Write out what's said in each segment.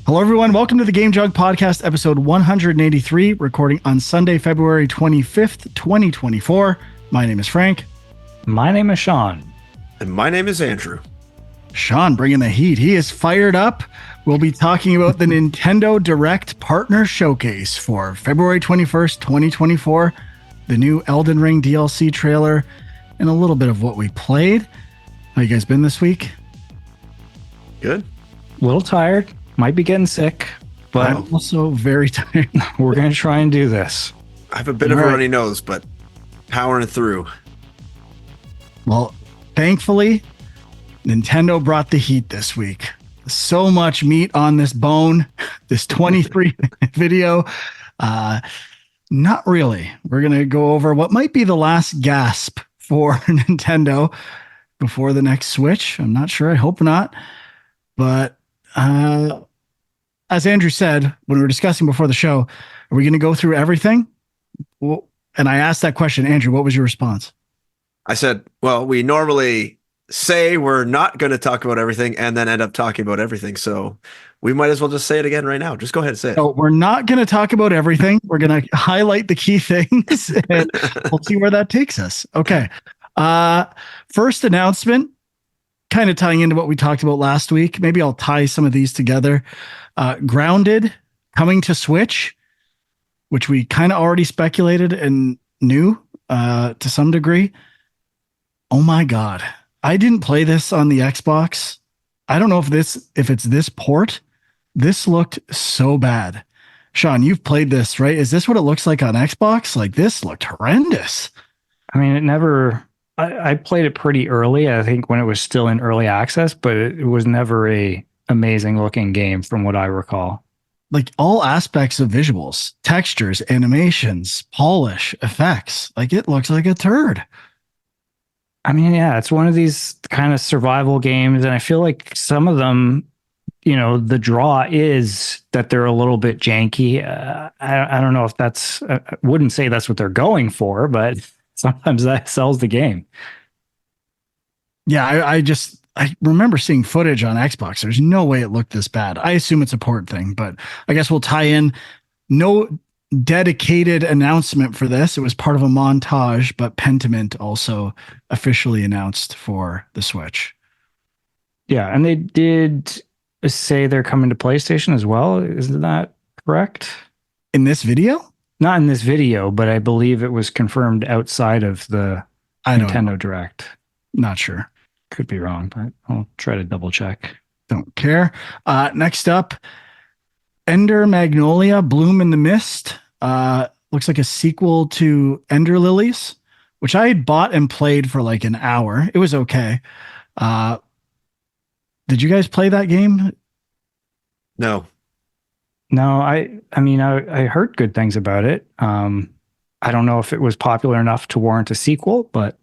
Hello, everyone. Welcome to the Game Jug Podcast, episode 183, recording on Sunday, February 25th, 2024. My name is Frank. My name is Sean. And my name is Andrew. Sean bringing the heat. He is fired up. We'll be talking about the Nintendo Direct Partner Showcase for February 21st, 2024, the new Elden Ring DLC trailer, and a little bit of what we played. How you guys been this week? Good. A little tired. Might be getting sick, but I'm also very tired. We're going to try and do this. I have a bit of a runny nose, but powering through. Well, thankfully, Nintendo brought the heat this week. So much meat on this bone, this 23-minute video. Not really. We're going to go over what might be the last gasp for Nintendo before the next Switch. I'm not sure. I hope not. But as Andrew said, when we were discussing before the show, are we going to go through everything? Well, and I asked that question. Andrew, what was your response? I said, well, we normally say we're not going to talk about everything and then end up talking about everything. So we might as well just say it again right now. Just go ahead and say it. So we're not going to talk about everything. We're going to highlight the key things and we'll see where that takes us. Okay. First announcement, kind of tying into what we talked about last week. Maybe I'll tie some of these together. Grounded coming to Switch, which we kind of already speculated and knew to some degree. Oh my God. I didn't play this on the Xbox. I don't know if it's this port. This looked so bad. Sean, you've played this, right? Is this what it looks like on Xbox? Like, this looked horrendous. I mean, I played it pretty early, I think, when it was still in early access, but it was never a amazing looking game from what I recall. Like, all aspects of visuals, textures, animations, polish, effects, like, it looks like a turd. I mean, yeah, it's one of these kind of survival games, and I feel like some of them, the draw is that they're a little bit janky. I don't know if that's, I wouldn't say that's what they're going for, but sometimes that sells the game. Yeah, I remember seeing footage on Xbox. There's no way it looked this bad. I assume it's a port thing, but I guess we'll tie in. No dedicated announcement for this. It was part of a montage, but Pentiment also officially announced for the Switch. Yeah, and they did say they're coming to PlayStation as well. Isn't that correct? In this video? Not in this video, but I believe it was confirmed outside of the Nintendo Direct. Not sure. Could be wrong, but I'll try to double check. Don't care. Next up, Ender Magnolia, Bloom in the Mist. Looks like a sequel to Ender Lilies, which I had bought and played for like an hour. It was okay. Did you guys play that game? No. No, I mean, I heard good things about it. I don't know if it was popular enough to warrant a sequel, but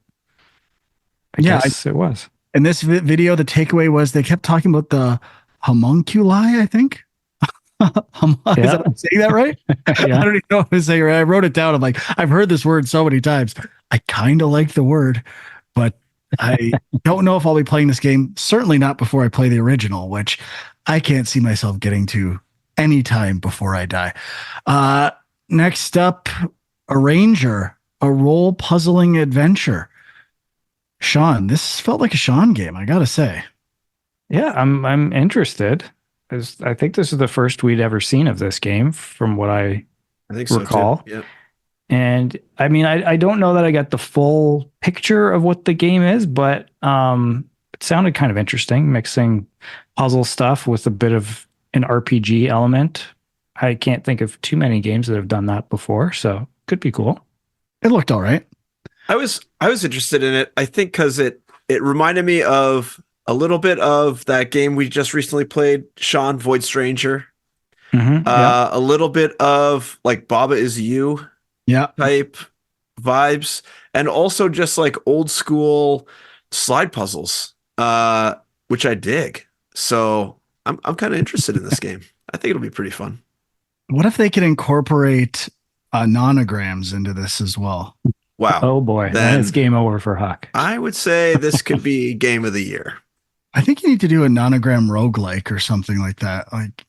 I guess it was. In this video, the takeaway was they kept talking about the homunculi, I think. Is that, I'm saying that right? Yeah. I don't even know if I'm saying it right. I wrote it down. I'm like, I've heard this word so many times. I kind of like the word, but I don't know if I'll be playing this game. Certainly not before I play the original, which I can't see myself getting to anytime before I die. Next up, Arranger, a role puzzling adventure. Sean, this felt like a Sean game, I gotta say. Yeah, I'm interested. I think this is the first we'd ever seen of this game, from what I think recall. So too. Yep. And I mean, I don't know that I got the full picture of what the game is, but it sounded kind of interesting, mixing puzzle stuff with a bit of an RPG element. I can't think of too many games that have done that before, so could be cool. It looked all right. I was interested in it. I think because it reminded me of a little bit of that game we just recently played, Sean, Void Stranger. Mm-hmm, A little bit of like Baba Is You type vibes, and also just like old school slide puzzles, which I dig. So I'm kind of interested in this game. I think it'll be pretty fun. What if they could incorporate nonograms into this as well? Wow. Oh boy. Then it's game over for Huck. I would say this could be game of the year. I think you need to do a nonogram roguelike or something like that. Like,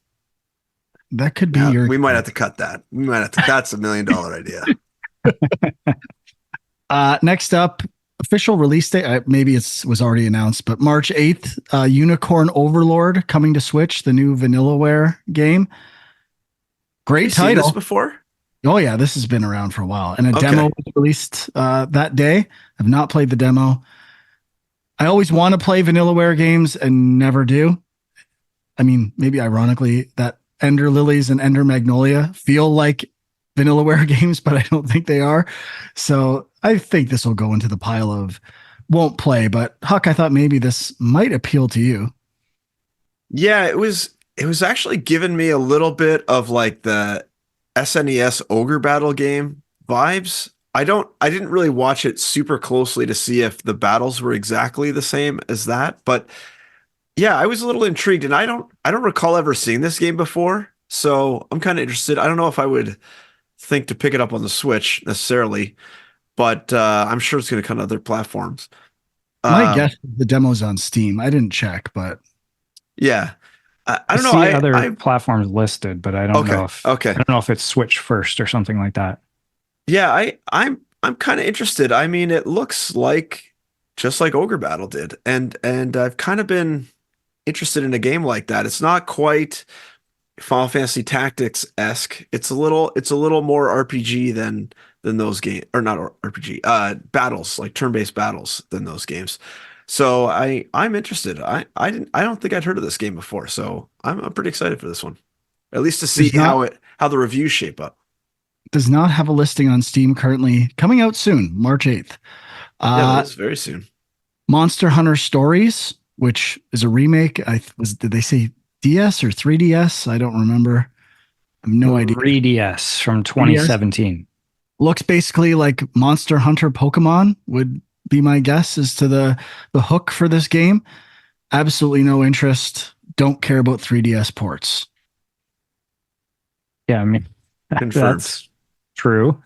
That could be Yeah, your. we might have to cut that. That's $1 million idea. Next up, official release date. Maybe was already announced, but March 8th, Unicorn Overlord coming to Switch, the new Vanillaware game. Great title. Seen this before? Oh yeah, this has been around for a while, and a Okay. demo was released that day. I've not played the demo. I always want to play Vanillaware games and never do. I mean, maybe ironically, that Ender Lilies and Ender Magnolia feel like Vanillaware games, but I don't think they are. So I think this will go into the pile of won't play. But Huck, I thought maybe this might appeal to you. Yeah, it was actually giving me a little bit of like the SNES Ogre Battle game vibes. I didn't really watch it super closely to see if the battles were exactly the same as that, but yeah, I was a little intrigued, and I don't recall ever seeing this game before, so I'm kind of interested. I don't know if I would think to pick it up on the Switch necessarily, but I'm sure it's going to come to other platforms. My guess is the demo's on Steam. I didn't check, but yeah, I don't know. See other platforms listed, but I don't know if I don't know if it's Switch first or something like that. Yeah, I'm kind of interested. I mean, it looks like just like Ogre Battle did, and I've kind of been interested in a game like that. It's not quite Final Fantasy Tactics-esque. It's a little more RPG than those games, or not RPG, battles, like turn-based battles than those games. So I'm interested. I don't think I'd heard of this game before, so I'm pretty excited for this one. At least to see how the reviews shape up. Does not have a listing on Steam currently. Coming out soon, March 8th. Yeah, that's very soon. Monster Hunter Stories, which is a remake. Did they say DS or 3DS? I don't remember. I have no idea. 3DS from 2017. 3DS. Looks basically like Monster Hunter Pokemon would be my guess as to the hook for this game. Absolutely no interest. Don't care about 3DS ports. Yeah, I mean, that's true.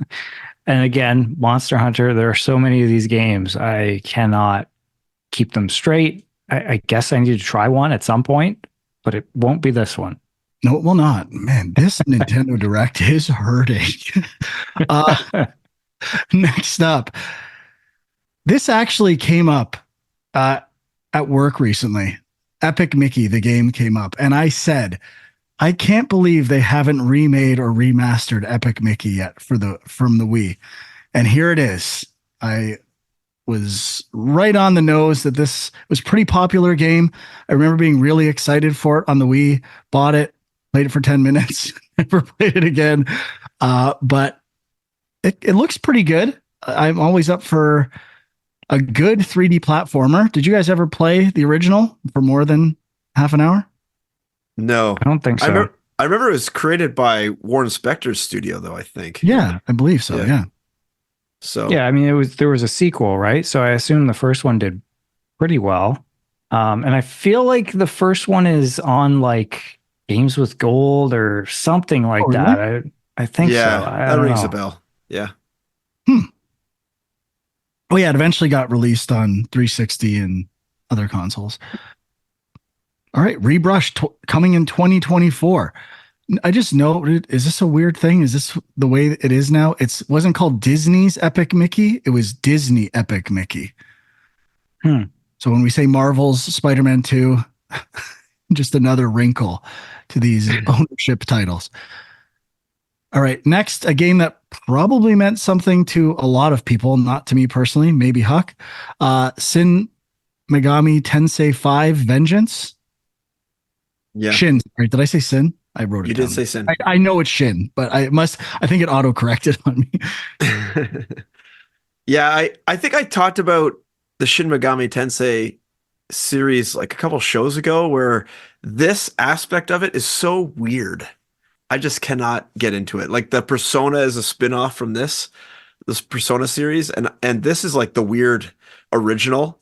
And again, Monster Hunter, there are so many of these games. I cannot keep them straight. I guess I need to try one at some point, but it won't be this one. No, it will not. Man, this Nintendo Direct is hurting. Next up, this actually came up at work recently. Epic Mickey, the game came up, and I said, I can't believe they haven't remade or remastered Epic Mickey yet from the Wii. And here it is. I was right on the nose that this was a pretty popular game. I remember being really excited for it on the Wii, bought it, played it for 10 minutes, never played it again. But it looks pretty good. I'm always up for a good 3D platformer. Did you guys ever play the original for more than half an hour? No, I don't think so. I remember it was created by Warren Spector's studio, though, I think. Yeah, I believe so. Yeah. So yeah, I mean, there was a sequel, right? So I assume the first one did pretty well. And I feel like the first one is on like Games with Gold or something like that. Really? I think so. That rings a bell. Yeah. Oh yeah, it eventually got released on 360 and other consoles. All right, Rebrush coming in 2024. I just noted, is this a weird thing? Is this the way it is now? It wasn't called Disney's Epic Mickey. It was Disney Epic Mickey. So when we say Marvel's Spider-Man 2, just another wrinkle to these ownership titles. All right, next, a game that probably meant something to a lot of people, not to me personally, maybe Huck. Shin Megami Tensei 5 Vengeance. Yeah. Shin. Right, did I say Sin? I wrote it down. You did say Sin. I know it's Shin, but I think it auto-corrected on me. Yeah, I think I talked about the Shin Megami Tensei series like a couple shows ago, where this aspect of it is so weird. I just cannot get into it. Like the Persona is a spin-off from this Persona series, and this is like the weird original.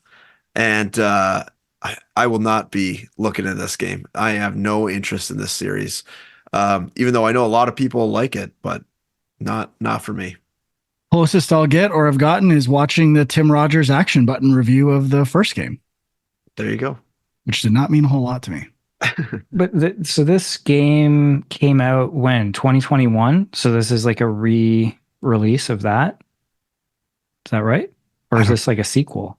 And I will not be looking at this game. I have no interest in this series. Even though I know a lot of people like it, but not for me. Closest I'll get or have gotten is watching the Tim Rogers Action Button review of the first game. There you go. Which did not mean a whole lot to me. But so this game came out when 2021. So this is like a re-release of that. Is that right? Or is this like a sequel?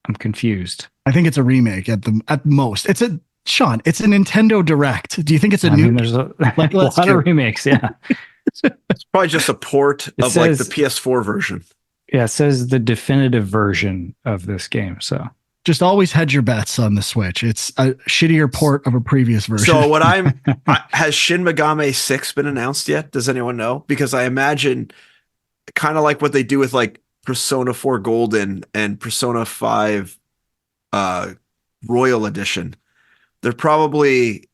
I'm confused. I think it's a remake at most. It's a Sean. It's a Nintendo Direct. Do you think it's a new? Mean, there's a lot of remakes. Yeah, it's probably just a port of like the PS4 version. Yeah, it says the definitive version of this game. So just always hedge your bets on the Switch. It's a shittier port of a previous version. So what has Shin Megami 6 been announced yet? Does anyone know? Because I imagine kind of like what they do with like Persona 4 Golden and Persona 5 Royal Edition. They're probably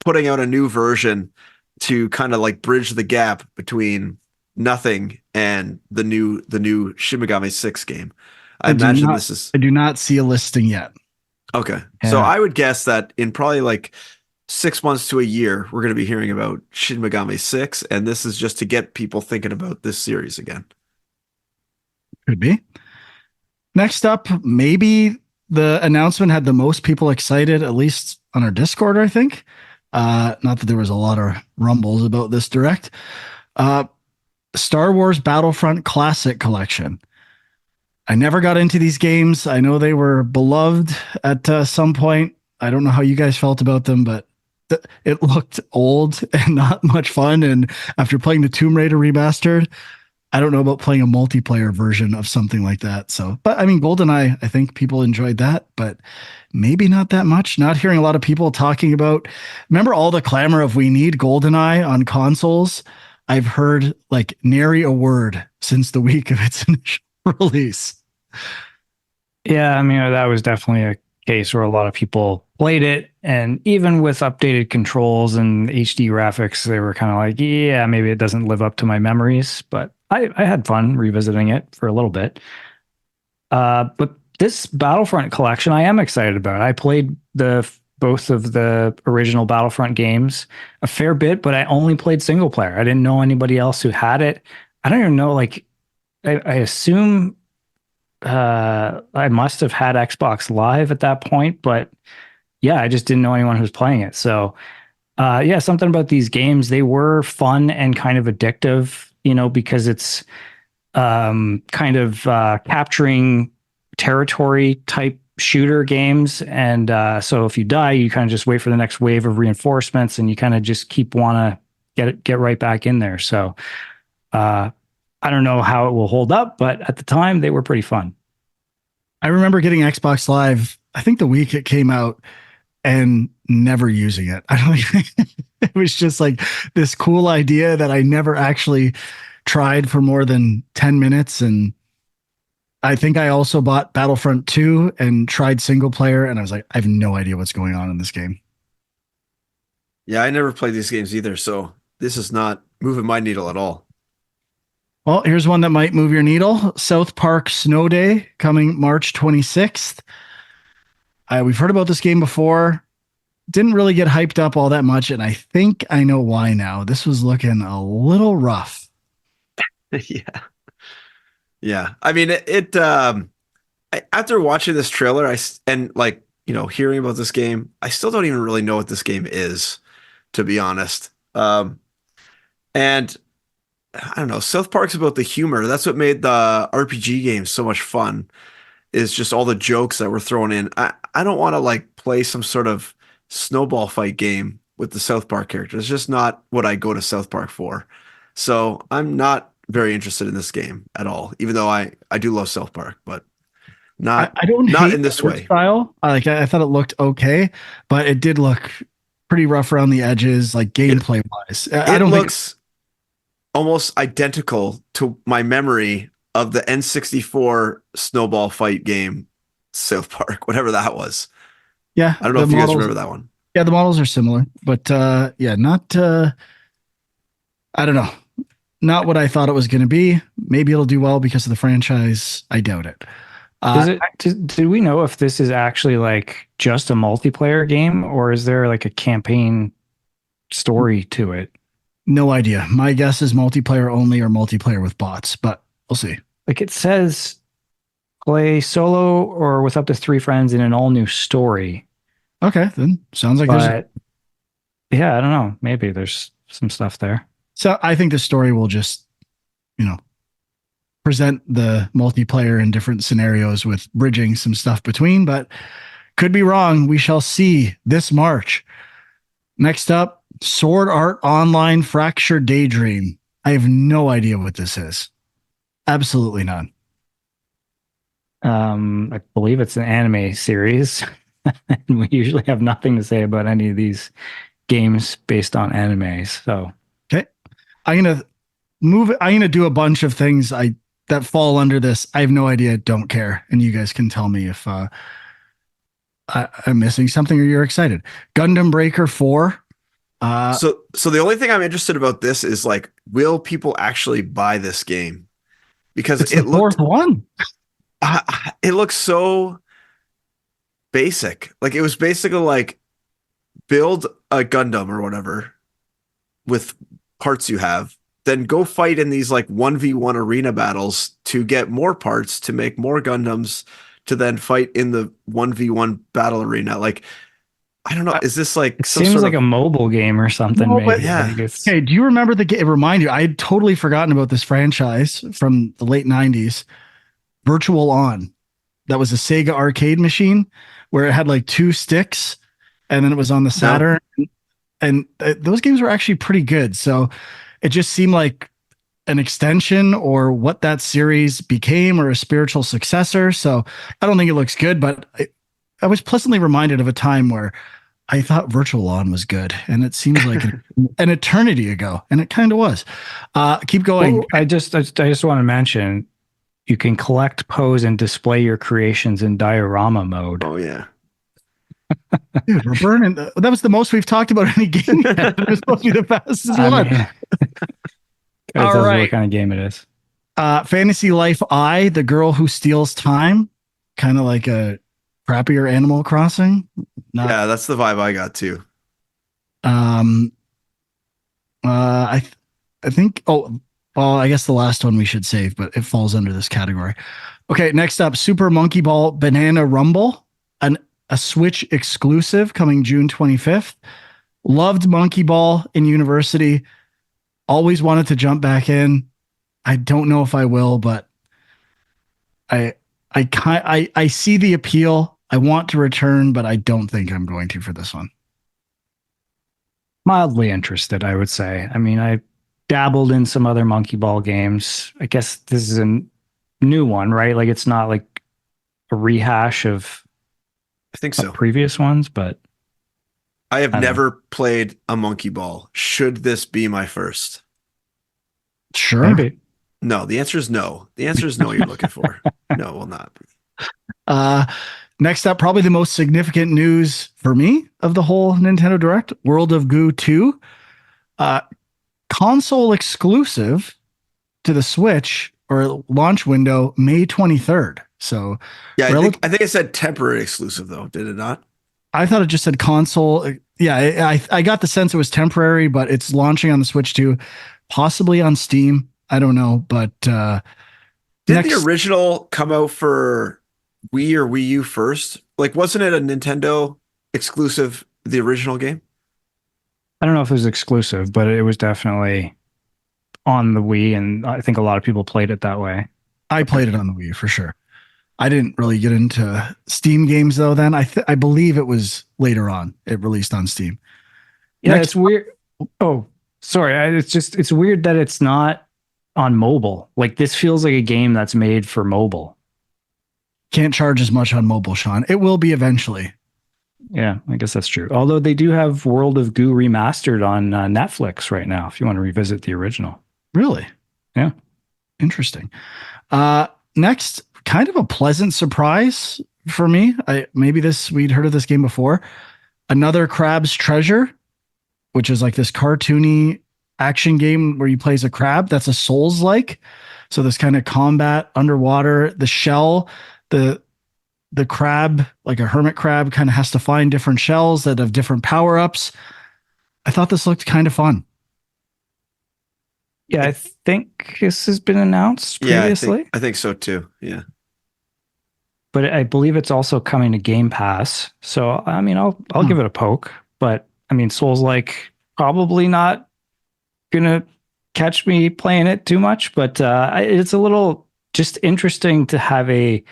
putting out a new version to kind of like bridge the gap between nothing and the new Shin Megami 6 game. I imagine this is... I do not see a listing yet. Okay. Yeah. So I would guess that in probably like 6 months to a year, we're going to be hearing about Shin Megami 6, and this is just to get people thinking about this series again. Could be. Next up, maybe the announcement had the most people excited, at least on our Discord, I think. Not that there was a lot of rumbles about this Direct. Star Wars Battlefront Classic Collection. I never got into these games. I know they were beloved at some point. I don't know how you guys felt about them, but it looked old and not much fun. And after playing the Tomb Raider remastered, I don't know about playing a multiplayer version of something like that. So, but I mean, GoldenEye, I think people enjoyed that, but maybe not that much. Not hearing a lot of people talking about, remember all the clamor of we need GoldenEye on consoles? I've heard like nary a word since the week of its initial release. Yeah, I mean, that was definitely a case where a lot of people played it, and even with updated controls and HD graphics, they were kind of like, yeah, maybe it doesn't live up to my memories, but I had fun revisiting it for a little bit. But this Battlefront collection, I am excited about. I played both of the original Battlefront games a fair bit, but I only played single player. I didn't know anybody else who had it. I don't even know, like, I assume I must have had Xbox Live at that point, but yeah, I just didn't know anyone who was playing it. So yeah, something about these games, they were fun and kind of addictive, because it's kind of capturing territory type shooter games. And so if you die, you kind of just wait for the next wave of reinforcements, and you kind of just want to get right back in there. So I don't know how it will hold up, but at the time they were pretty fun. I remember getting Xbox Live, I think the week it came out, and never using it. I don't it was just like this cool idea that I never actually tried for more than 10 minutes. And I think I also bought Battlefront 2 and tried single player, and I was like, I have no idea what's going on in this game. Yeah, I never played these games either, so this is not moving my needle at all. Well, here's one that might move your needle. South Park Snow Day coming March 26th. We've heard about this game before. Didn't really get hyped up all that much, and I think I know why now. This was looking a little rough. Yeah. Yeah. I mean, after watching this trailer, hearing about this game, I still don't even really know what this game is, to be honest. And I don't know, South Park's about the humor. That's what made the RPG games so much fun, is just all the jokes that were thrown in. I don't want to like play some sort of snowball fight game with the South Park characters. It's just not what I go to South Park for. So I'm not very interested in this game at all, even though I do love South Park, but not in this way. Style. I thought it looked okay, but it did look pretty rough around the edges, like gameplay wise. It looks almost identical to my memory of the N64 snowball fight game, South Park, whatever that was. Yeah. I don't know if you guys remember that one. Yeah, the models are similar, but yeah, not, I don't know. Not what I thought it was going to be. Maybe it'll do well because of the franchise. I doubt it. Do we know if this is actually like just a multiplayer game, or is there like a campaign story to it? No idea. My guess is multiplayer only or multiplayer with bots, but we'll see. Like it says, play solo or with up to 3 friends in an all new story. Okay, then sounds like there's. But yeah, I don't know. Maybe there's some stuff there. So I think the story will just, present the multiplayer in different scenarios with bridging some stuff between, but could be wrong. We shall see this March. Next up, Sword Art Online Fracture Daydream. I have no idea what this is. Absolutely none. I believe it's an anime series. And we usually have nothing to say about any of these games based on animes. So okay, I'm gonna do a bunch of things that fall under this. I have no idea. Don't care, and you guys can tell me if I'm missing something or you're excited. Gundam Breaker 4. So the only thing I'm interested about this is like, will people actually buy this game? Because it's the fourth one. It looks so basic. Like, it was basically like, build a Gundam or whatever with parts you have, then go fight in these like 1v1 arena battles to get more parts to make more Gundams to then fight in the 1v1 battle arena. Like, I don't know. Is this like it seems like a mobile game or something? No, maybe. Yeah. Hey, do you remember the game? Remind you, I had totally forgotten about this franchise from the late 90s. Virtual On. That was a Sega arcade machine where it had like 2 sticks, and then it was on the Saturn. No. And those games were actually pretty good. So it just seemed like an extension or what that series became, or a spiritual successor. So I don't think it looks good, but I was pleasantly reminded of a time where I thought Virtual On was good, and it seems like an eternity ago, and it kind of was. Keep going. Well, I just want to mention, you can collect, pose, and display your creations in diorama mode. Oh yeah. Dude, we're burning. That was the most we've talked about any game yet. It was supposed to be the fastest one. All right. What kind of game it is. Fantasy Life I, the girl who steals time. Kind of like a crappier Animal Crossing. Yeah, that's the vibe I got too. I think, I guess the last one we should save, but it falls under this category. Okay, next up, Super Monkey Ball Banana Rumble, a Switch exclusive coming June 25th. Loved Monkey Ball in university. Always wanted to jump back in. I don't know if I will, but I see the appeal. I want to return, but I don't think I'm going to for this one. Mildly interested, I would say. I mean, I dabbled in some other Monkey Ball games. I guess this is a new one, right? Like, it's not like a rehash of, I think so, previous ones, but I have never played a Monkey Ball. Should this be my first? Sure. Maybe. No, the answer is no. The answer is no. You're looking for. No, it will not be. Next up, probably the most significant news for me of the whole Nintendo Direct, World of Goo 2. Console exclusive to the Switch, or launch window May 23rd. So yeah, I think it said temporary exclusive though, did it not? I thought it just said console. Yeah, I got the sense it was temporary, but it's launching on the Switch too, possibly on Steam. I don't know, but did the original come out for Wii or Wii U first? Like, wasn't it a Nintendo exclusive, the original game? I don't know if it was exclusive, but it was definitely on the Wii, and I think a lot of people played it that way. I played it on the Wii for sure. I didn't really get into Steam games though. Then I believe it was later on it released on Steam. Yeah, it's weird. Oh, sorry. It's weird that it's not on mobile. Like, this feels like a game that's made for mobile. Can't charge as much on mobile, Sean. It will be eventually. Yeah, I guess that's true. Although they do have World of Goo remastered on Netflix right now, if you want to revisit the original. Really? Yeah. Interesting. Next, kind of a pleasant surprise for me. Maybe we'd heard of this game before. Another Crab's Treasure, which is like this cartoony action game where you play as a crab. That's a Souls-like. So this kind of combat underwater. The shell, the crab, like a hermit crab, kind of has to find different shells that have different power-ups. I thought this looked kind of fun. Yeah, I think this has been announced previously. I think so too. Yeah. but I believe it's also coming to Game Pass. So I mean, I'll give it a poke. But I mean, Souls-like probably not gonna catch me playing it too much. But it's a little just interesting to have a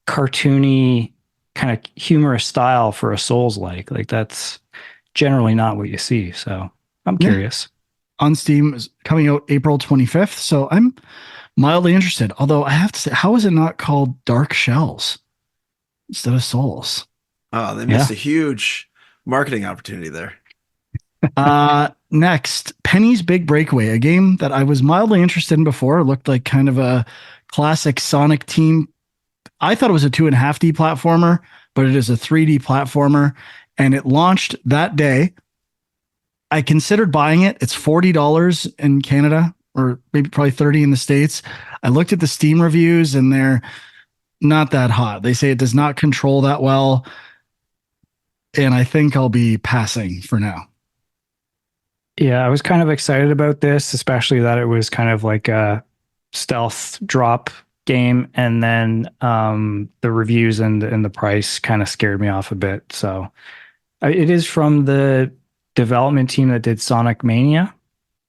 cartoony kind of humorous style for a Souls-like. Like that's generally not what you see. So I'm curious. On Steam is coming out April 25th. So I'm mildly interested. Although I have to say, how is it not called Dark Shells instead of Souls? Oh, they missed a huge marketing opportunity there. Next, Penny's Big Breakaway, a game that I was mildly interested in before. It looked like kind of a classic Sonic team. I thought it was a 2.5D platformer, but it is a 3D platformer, and it launched that day. I considered buying it. It's $40 in Canada, or maybe probably 30 in the States. I looked at the Steam reviews, and they're not that hot. They say it does not control that well, and I think I'll be passing for now. Yeah, I was kind of excited about this, especially that it was kind of like a stealth drop game, and then the reviews and the price kind of scared me off a bit. So it is from the development team that did Sonic Mania.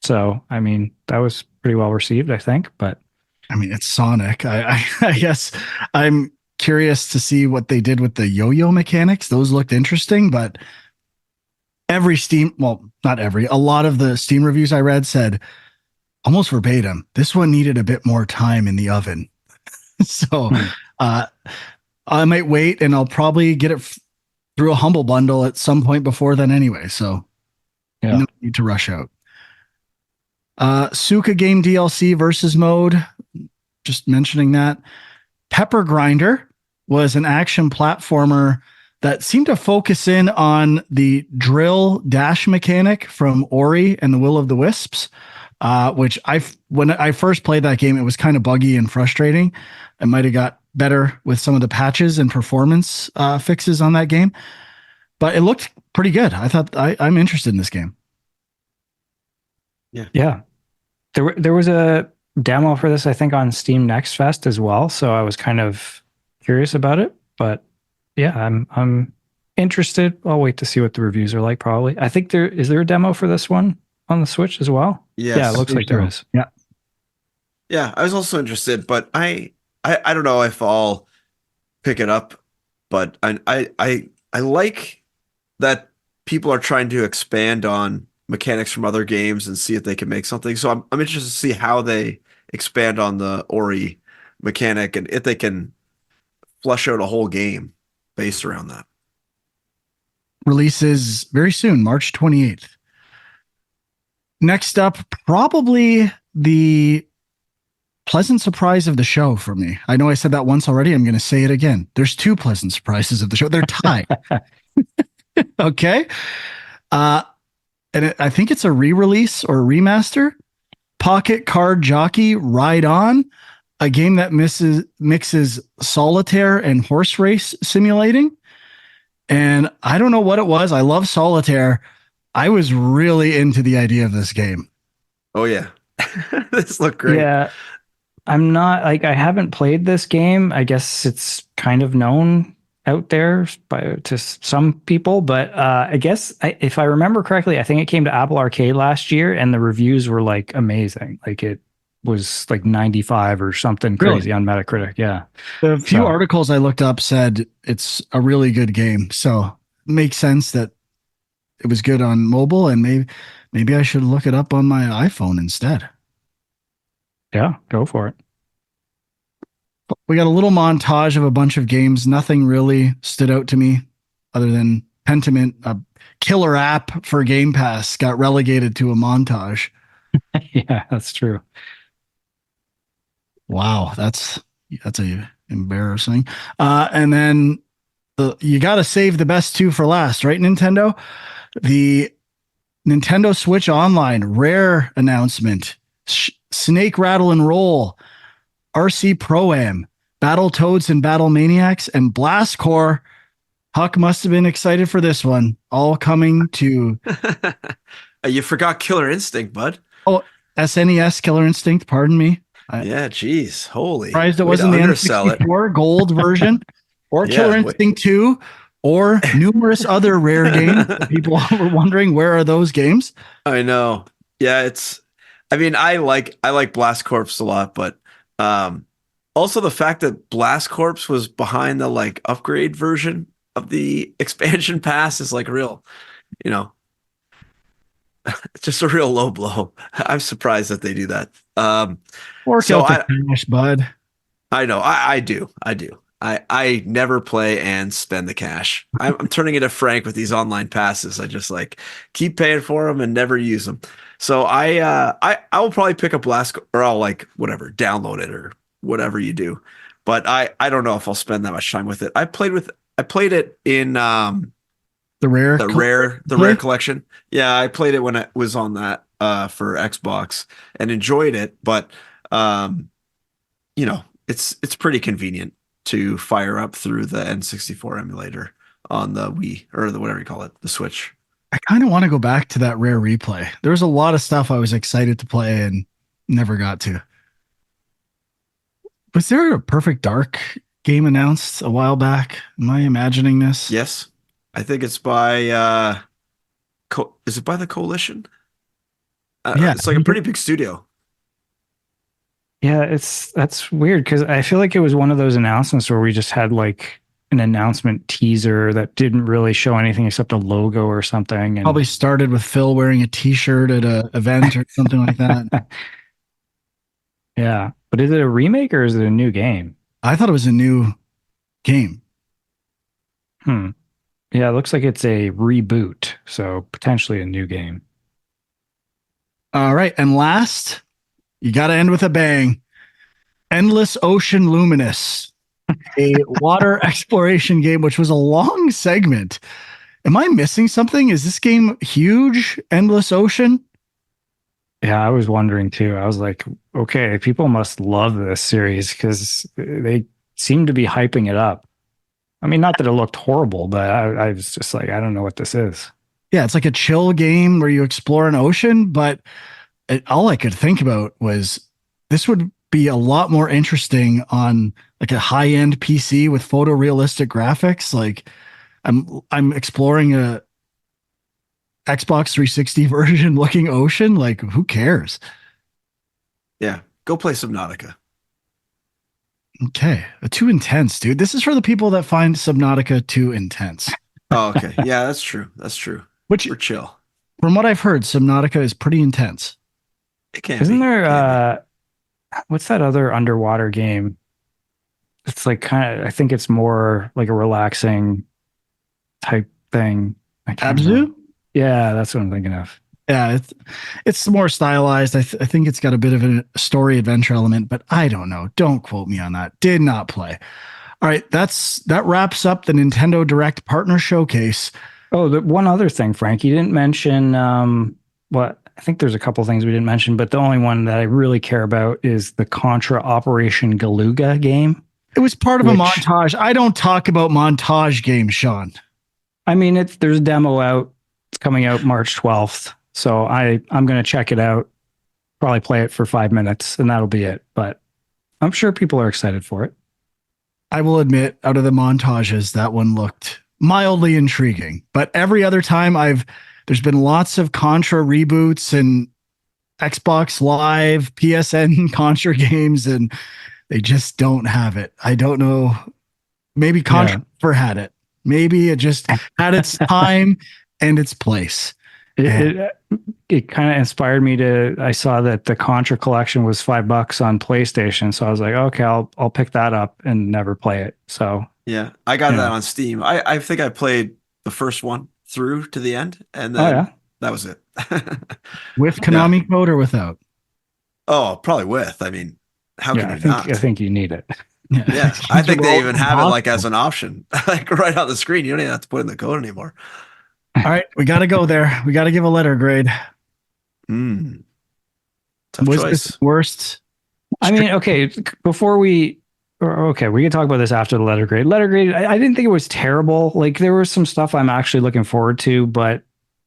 So, I mean, that was pretty well received, I think. But I mean, it's Sonic. I guess I'm curious to see what they did with the yo-yo mechanics. Those looked interesting, but a lot of the Steam reviews I read said almost verbatim, this one needed a bit more time in the oven. So I might wait, and I'll probably get it through a Humble Bundle at some point before then anyway. So no need to rush out. Suka game DLC versus mode. Just mentioning that. Pepper Grinder was an action platformer that seemed to focus in on the drill dash mechanic from Ori and the Will of the Wisps, which when I first played that game, it was kind of buggy and frustrating. It might have got better with some of the patches and performance fixes on that game, but it looked pretty good. I thought I'm interested in this game. Yeah. There was a demo for this, I think, on Steam Next Fest as well. So I was kind of curious about it, but yeah, I'm interested. I'll wait to see what the reviews are like. Probably. I think is there a demo for this one on the Switch as well? Yes. Yeah, it looks like there is. Yeah. Yeah, I was also interested, but I don't know if I'll pick it up, but I like that people are trying to expand on mechanics from other games and see if they can make something. So I'm interested to see how they expand on the Ori mechanic and if they can flush out a whole game based around that. Releases very soon, March 28th. Next up, probably the pleasant surprise of the show for me. I know I said that once already. I'm going to say it again. There's two pleasant surprises of the show. They're tied. Okay. And I think it's a re-release or a remaster. Pocket Card Jockey Ride On, a game that mixes solitaire and horse race simulating. And I don't know what it was. I love solitaire. I was really into the idea of this game. Oh, yeah. This looked great. Yeah. I'm not I haven't played this game. I guess it's kind of known out there to some people, but I guess if I remember correctly, I think it came to Apple Arcade last year and the reviews were like amazing. Like it was like 95 or something crazy on Metacritic. Yeah. The few articles I looked up said it's a really good game. So it makes sense that it was good on mobile, and maybe I should look it up on my iPhone instead. Yeah, go for it. We got a little montage of a bunch of games. Nothing really stood out to me other than Pentiment, a killer app for Game Pass, got relegated to a montage. Yeah, that's true. Wow, that's embarrassing. And then you got to save the best two for last, right, Nintendo? The Nintendo Switch Online Rare announcement, Snake Rattle and Roll, RC Pro-Am, Battletoads and Battle Maniacs, and Blast Core. Huck must have been excited for this one. All coming to... You forgot Killer Instinct, bud. Oh, SNES Killer Instinct, pardon me. Yeah, geez. Holy. Surprised it wasn't the N64 gold version. or Killer Instinct 2, or numerous other rare games. People were wondering, where are those games? I know. Yeah, I mean, I like Blast Corps a lot, but also the fact that Blast Corps was behind the like upgrade version of the expansion pass is like real, you know, it's just a real low blow. I'm surprised that they do that. Work out the cash, bud. I know. I do. I never play and spend the cash. I'm turning into Frank with these online passes. I just like keep paying for them and never use them. So I will probably pick up Blast, or I'll like whatever, download it or whatever you do. But I don't know if I'll spend that much time with it. I played it in the rare collection. Yeah, I played it when it was on that for Xbox and enjoyed it, but you know, it's pretty convenient to fire up through the N64 emulator on the Wii, or the whatever you call it, the Switch. I kind of want to go back to that rare replay. There was a lot of stuff I was excited to play and never got to. Was there a Perfect Dark game announced a while back? Am I imagining this? Yes. I think it's by is it by the Coalition? Yeah. It's like a pretty big studio. Yeah, that's weird because I feel like it was one of those announcements where we just had like an announcement teaser that didn't really show anything except a logo or something. And probably started with Phil wearing a t-shirt at an event or something like that. Yeah. But is it a remake or is it a new game? I thought it was a new game. Yeah, it looks like it's a reboot, so potentially a new game. All right, and last, you got to end with a bang. Endless Ocean Luminous, a water exploration game, which was a long segment. Am I missing something? Is this game huge? Endless Ocean? Yeah, I was wondering too. I was like, okay, people must love this series because they seem to be hyping it up. I mean, not that it looked horrible, but I was just like, I don't know what this is. Yeah, it's like a chill game where you explore an ocean, but all I could think about was this would be a lot more interesting on like a high-end PC with photorealistic graphics. Like I'm exploring a Xbox 360 version looking ocean. Like, who cares? Yeah, go play Subnautica. Okay, too intense, dude. This is for the people that find Subnautica too intense. Oh, okay. Yeah, that's true. That's true. Which, we're chill. From what I've heard, Subnautica is pretty intense. It can. Isn't there? What's that other underwater game? It's like kind of. I think it's more like a relaxing type thing. Abzu? Yeah, that's what I'm thinking of. Yeah, it's more stylized. I think it's got a bit of a story adventure element, but I don't know. Don't quote me on that. Did not play. All right, that wraps up the Nintendo Direct Partner Showcase. Oh, the one other thing, Frank, you didn't mention. I think there's a couple things we didn't mention, but the only one that I really care about is the Contra Operation Galuga game. It was part of a montage. I don't talk about montage games, Sean. I mean, there's a demo out. It's coming out March 12th. So I'm going to check it out, probably play it for 5 minutes, and that'll be it. But I'm sure people are excited for it. I will admit, out of the montages, that one looked mildly intriguing. But every other time there's been lots of Contra reboots and Xbox Live, PSN Contra games, and they just don't have it. I don't know. Maybe Contra never had it. Maybe it just had its time and its place. It kind of inspired me I saw that the Contra collection was $5 on PlayStation. So I was like, okay, I'll pick that up and never play it. So yeah, I got that on Steam. I think I played the first one through to the end, and then that was it. With Konami code or without? Oh, probably with. I mean, how can you not? I think you need it. Yeah, I think they even have it like as an option, like right on the screen. You don't even have to put in the code anymore. All right, we got to go there. We got to give a letter grade. Tough was choice. This worst? I mean, okay, we can talk about this after the letter grade. Letter grade, I didn't think it was terrible. Like there was some stuff I'm actually looking forward to, but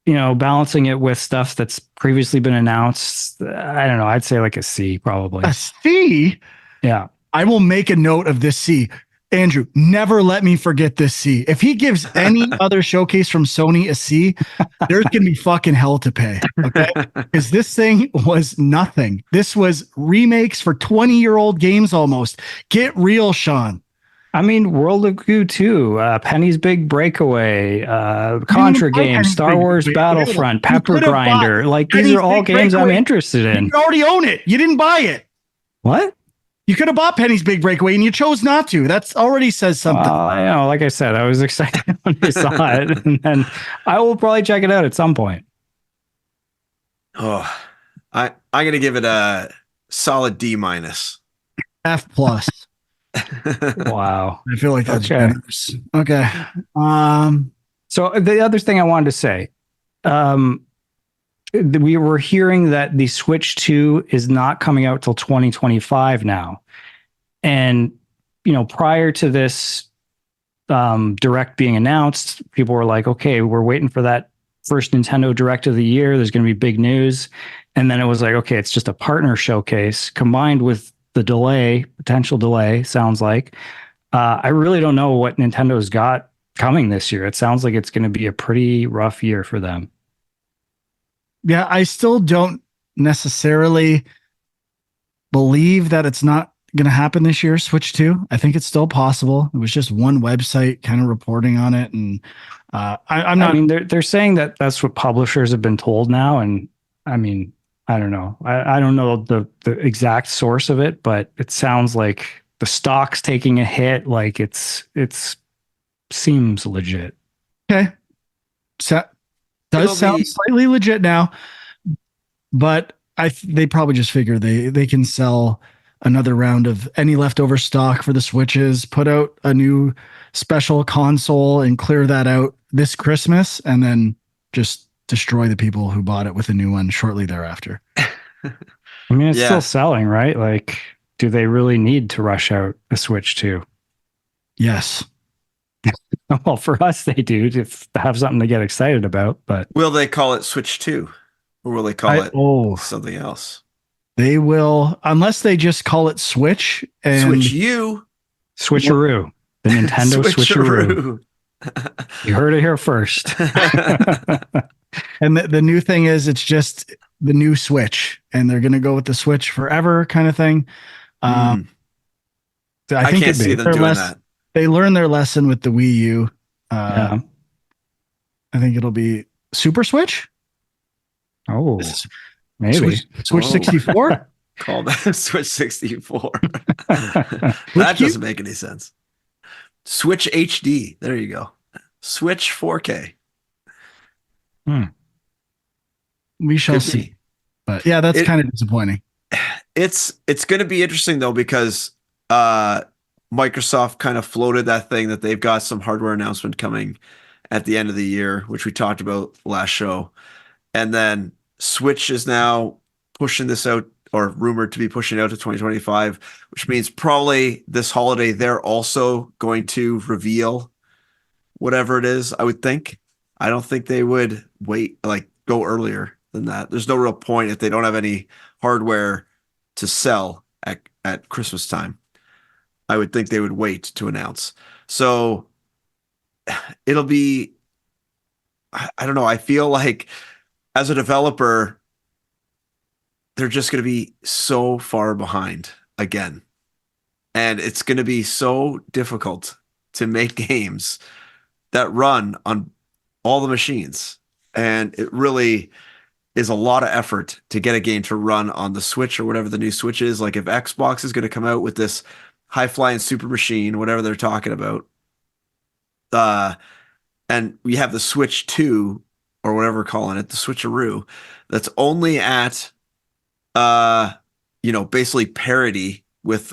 balancing it with stuff that's previously been announced, I don't know. I'd say like a C probably. A C? Yeah. I will make a note of this C. Andrew, never let me forget this C. If he gives any other showcase from Sony a C, there's going to be fucking hell to pay. Okay. Because this thing was nothing. This was remakes for 20-year-old games almost. Get real, Sean. I mean, World of Goo 2, Penny's Big Breakaway, Contra games, Star Wars Battlefront, Pepper Grinder. Like, these are all games I'm interested in. You already own it. You didn't buy it. What? You could have bought Penny's Big Breakaway and you chose not to. That's already says something. I know. Like I said, I was excited when I saw it, and I will probably check it out at some point. Oh, I'm going to give it a solid D-. F plus. Wow. I feel like that's generous. Okay. So the other thing I wanted to say, we were hearing that the Switch 2 is not coming out till 2025 now. And, prior to this Direct being announced, people were like, okay, we're waiting for that first Nintendo Direct of the year. There's going to be big news. And then it was like, okay, it's just a partner showcase combined with the potential delay, sounds like. I really don't know what Nintendo's got coming this year. It sounds like it's going to be a pretty rough year for them. Yeah, I still don't necessarily believe that it's not going to happen this year, Switch 2. I think it's still possible. It was just one website kind of reporting on it. And I'm not. I mean, they're saying that that's what publishers have been told now. And I mean, I don't know. I don't know the exact source of it, but it sounds like the stock's taking a hit. Like it's seems legit. Okay. So, does sound slightly legit now, but they probably just figure they can sell another round of any leftover stock for the Switches, put out a new special console and clear that out this Christmas, and then just destroy the people who bought it with a new one shortly thereafter. I mean, it's still selling, right? Like, do they really need to rush out a Switch 2? Yes. Well, for us, they do to have something to get excited about. But will they call it Switch 2, or will they call it something else? They will, unless they just call it Switch and Switch U, Switcheroo, the Nintendo Switcheroo. You heard it here first. And the new thing is, it's just the new Switch, and they're going to go with the Switch forever kind of thing. I think can't see them doing that. They learned their lesson with the Wii U. I think it'll be Super Switch. Oh, maybe Switch 64. Call that Switch 64. That doesn't make any sense. Switch HD. There you go. Switch 4K. We shall see. But yeah, that's kind of disappointing. It's going to be interesting though, because Microsoft kind of floated that thing that they've got some hardware announcement coming at the end of the year, which we talked about last show. And then Switch is now pushing this out, or rumored to be pushing out to 2025, which means probably this holiday they're also going to reveal whatever it is, I would think. I don't think they would wait, like go earlier than that. There's no real point if they don't have any hardware to sell at Christmas time. I would think they would wait to announce. So it'll be, I don't know. I feel like as a developer, they're just going to be so far behind again. And it's going to be so difficult to make games that run on all the machines. And it really is a lot of effort to get a game to run on the Switch or whatever the new Switch is. Like if Xbox is going to come out with this high-flying super machine, whatever they're talking about, and we have the Switch 2 or whatever we're calling it, the Switcheroo, that's only at basically parity with,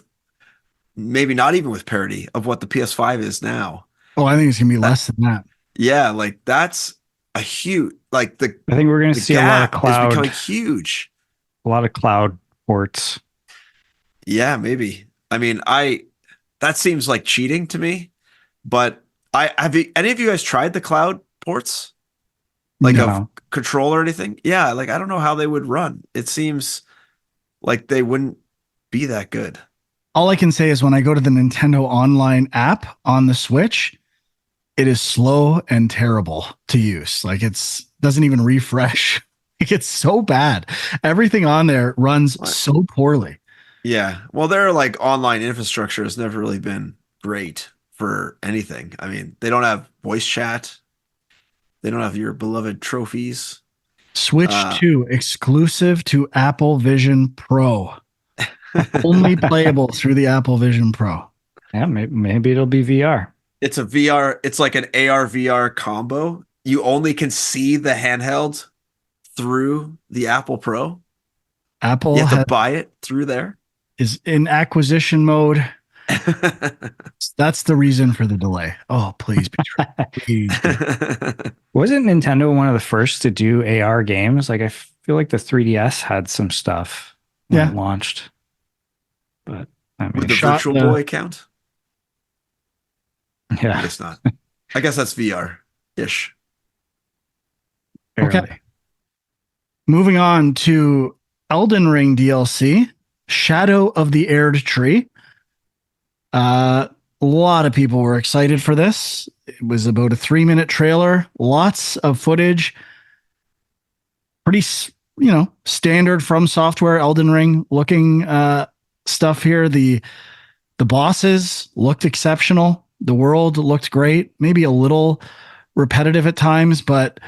maybe not even with parity of what the PS5 is now. Oh, I think it's gonna be less than that. Yeah, like that's a huge, like I think we're gonna see a lot of cloud. It's becoming huge. A lot of cloud ports. Yeah, maybe. I mean, that seems like cheating to me, but have any of you guys tried the cloud ports? Like a control or anything? Yeah, like I don't know how they would run. It seems like they wouldn't be that good. all I can say is when I go to the Nintendo Online app on the Switch, it is slow and terrible to use. Like it's doesn't even refresh. It's so bad. Everything on there runs so poorly. Yeah. Well, their like online infrastructure has never really been great for anything. I mean, they don't have voice chat. They don't have your beloved trophies. Switch 2 exclusive to Apple Vision Pro. Only playable through the Apple Vision Pro. Yeah, maybe it'll be VR. It's a VR. It's like an AR VR combo. You only can see the handheld through the Apple Pro. Apple you have to buy it through there. Is in acquisition mode. That's the reason for the delay. Oh, please be true. Please be. Wasn't Nintendo one of the first to do AR games? Like I feel like the 3DS had some stuff when it launched. But I mean, would the Virtual Boy count? Yeah, I guess not. I guess that's VR-ish. Okay. Moving on to Elden Ring DLC, Shadow of the Aired Tree. A lot of people were excited for this. It was about a 3-minute trailer, lots of footage. Pretty, standard From Software Elden Ring looking stuff here. The bosses looked exceptional. The world looked great. Maybe a little repetitive at times, but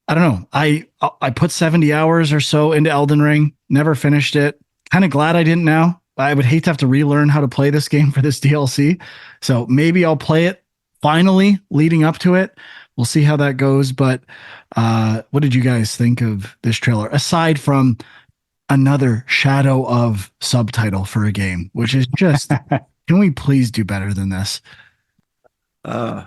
I don't know. I put 70 hours or so into Elden Ring, never finished it. Kind of glad I didn't now. I would hate to have to relearn how to play this game for this DLC. So maybe I'll play it finally leading up to it. We'll see how that goes. But what did you guys think of this trailer? Aside from another Shadow of subtitle for a game, which is just, can we please do better than this? Don't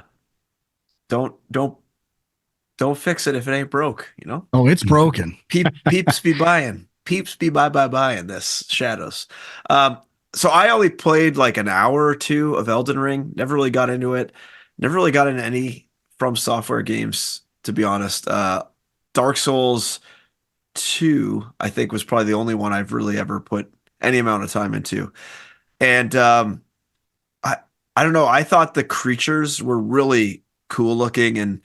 fix it if it ain't broke, you know? Oh, it's broken. Peeps be buying. Peeps be buying this Shadows. So I only played like an hour or two of Elden Ring. Never really got into it. Never really got into any From Software games, to be honest. Dark Souls 2, I think, was probably the only one I've really ever put any amount of time into. And I don't know. I thought the creatures were really cool looking and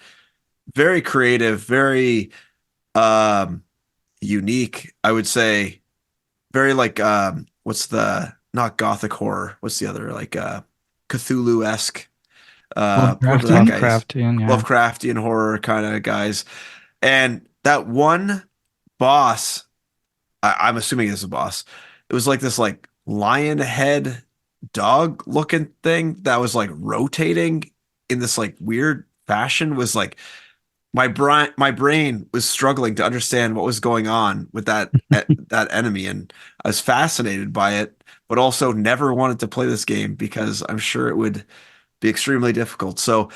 very creative, very unique, I would say. Very like what's the not gothic horror? What's the other like Cthulhu-esque Lovecraftian horror kind of guys. And that one boss, I'm assuming it's a boss. It was like this like lion head dog looking thing that was like rotating in this like weird fashion. Was like my brain was struggling to understand what was going on with that that enemy, and I was fascinated by it, but also never wanted to play this game because I'm sure it would be extremely difficult. So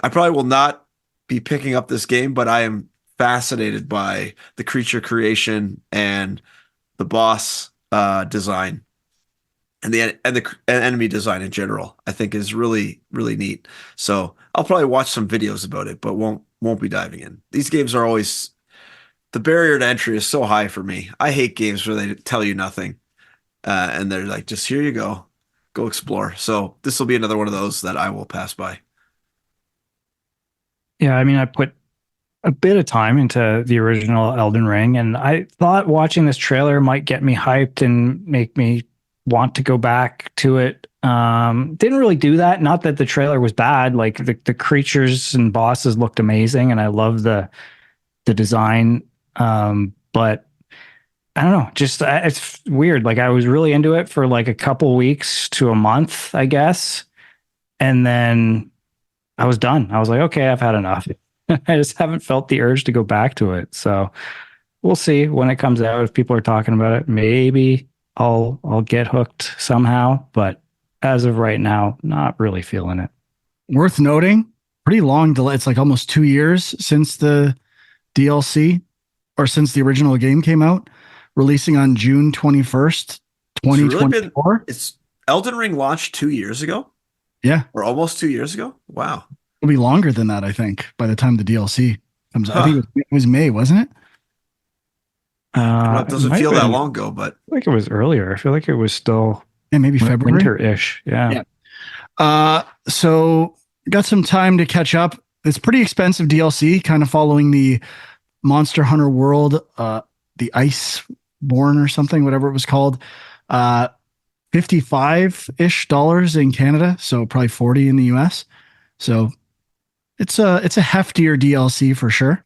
I probably will not be picking up this game, but I am fascinated by the creature creation and the boss design and the enemy design in general. I think is really, really neat. So I'll probably watch some videos about it, but won't be diving in. These games are always, the barrier to entry is so high for me. I hate games where they tell you nothing and they're like, just here you go explore. So this will be another one of those that I will pass by. Yeah, I mean, I put a bit of time into the original Elden Ring, and I thought watching this trailer might get me hyped and make me want to go back to it. Didn't really do that. Not that the trailer was bad. Like the creatures and bosses looked amazing, and I love the design. But I don't know. Just it's weird. Like I was really into it for like a couple weeks to a month, I guess, and then I was done. I was like, okay, I've had enough. I just haven't felt the urge to go back to it. So we'll see when it comes out. If people are talking about it, maybe I'll get hooked somehow. But as of right now, not really feeling it. Worth noting, pretty long delay. It's like almost 2 years since the DLC or since the original game came out, releasing on June 21st, 2024. It's Elden Ring launched 2 years ago. Yeah. Or almost 2 years ago. Wow. It'll be longer than that, I think, by the time the DLC comes out. I think it was May, wasn't it? It doesn't feel that long ago, but I feel like it was earlier. I feel like it was still and maybe February, winter-ish. Yeah. So got some time to catch up. It's pretty expensive DLC, kind of following the Monster Hunter World, the Iceborne or something, whatever it was called. 55-ish dollars in Canada, so probably 40 in the US. So it's a heftier DLC for sure.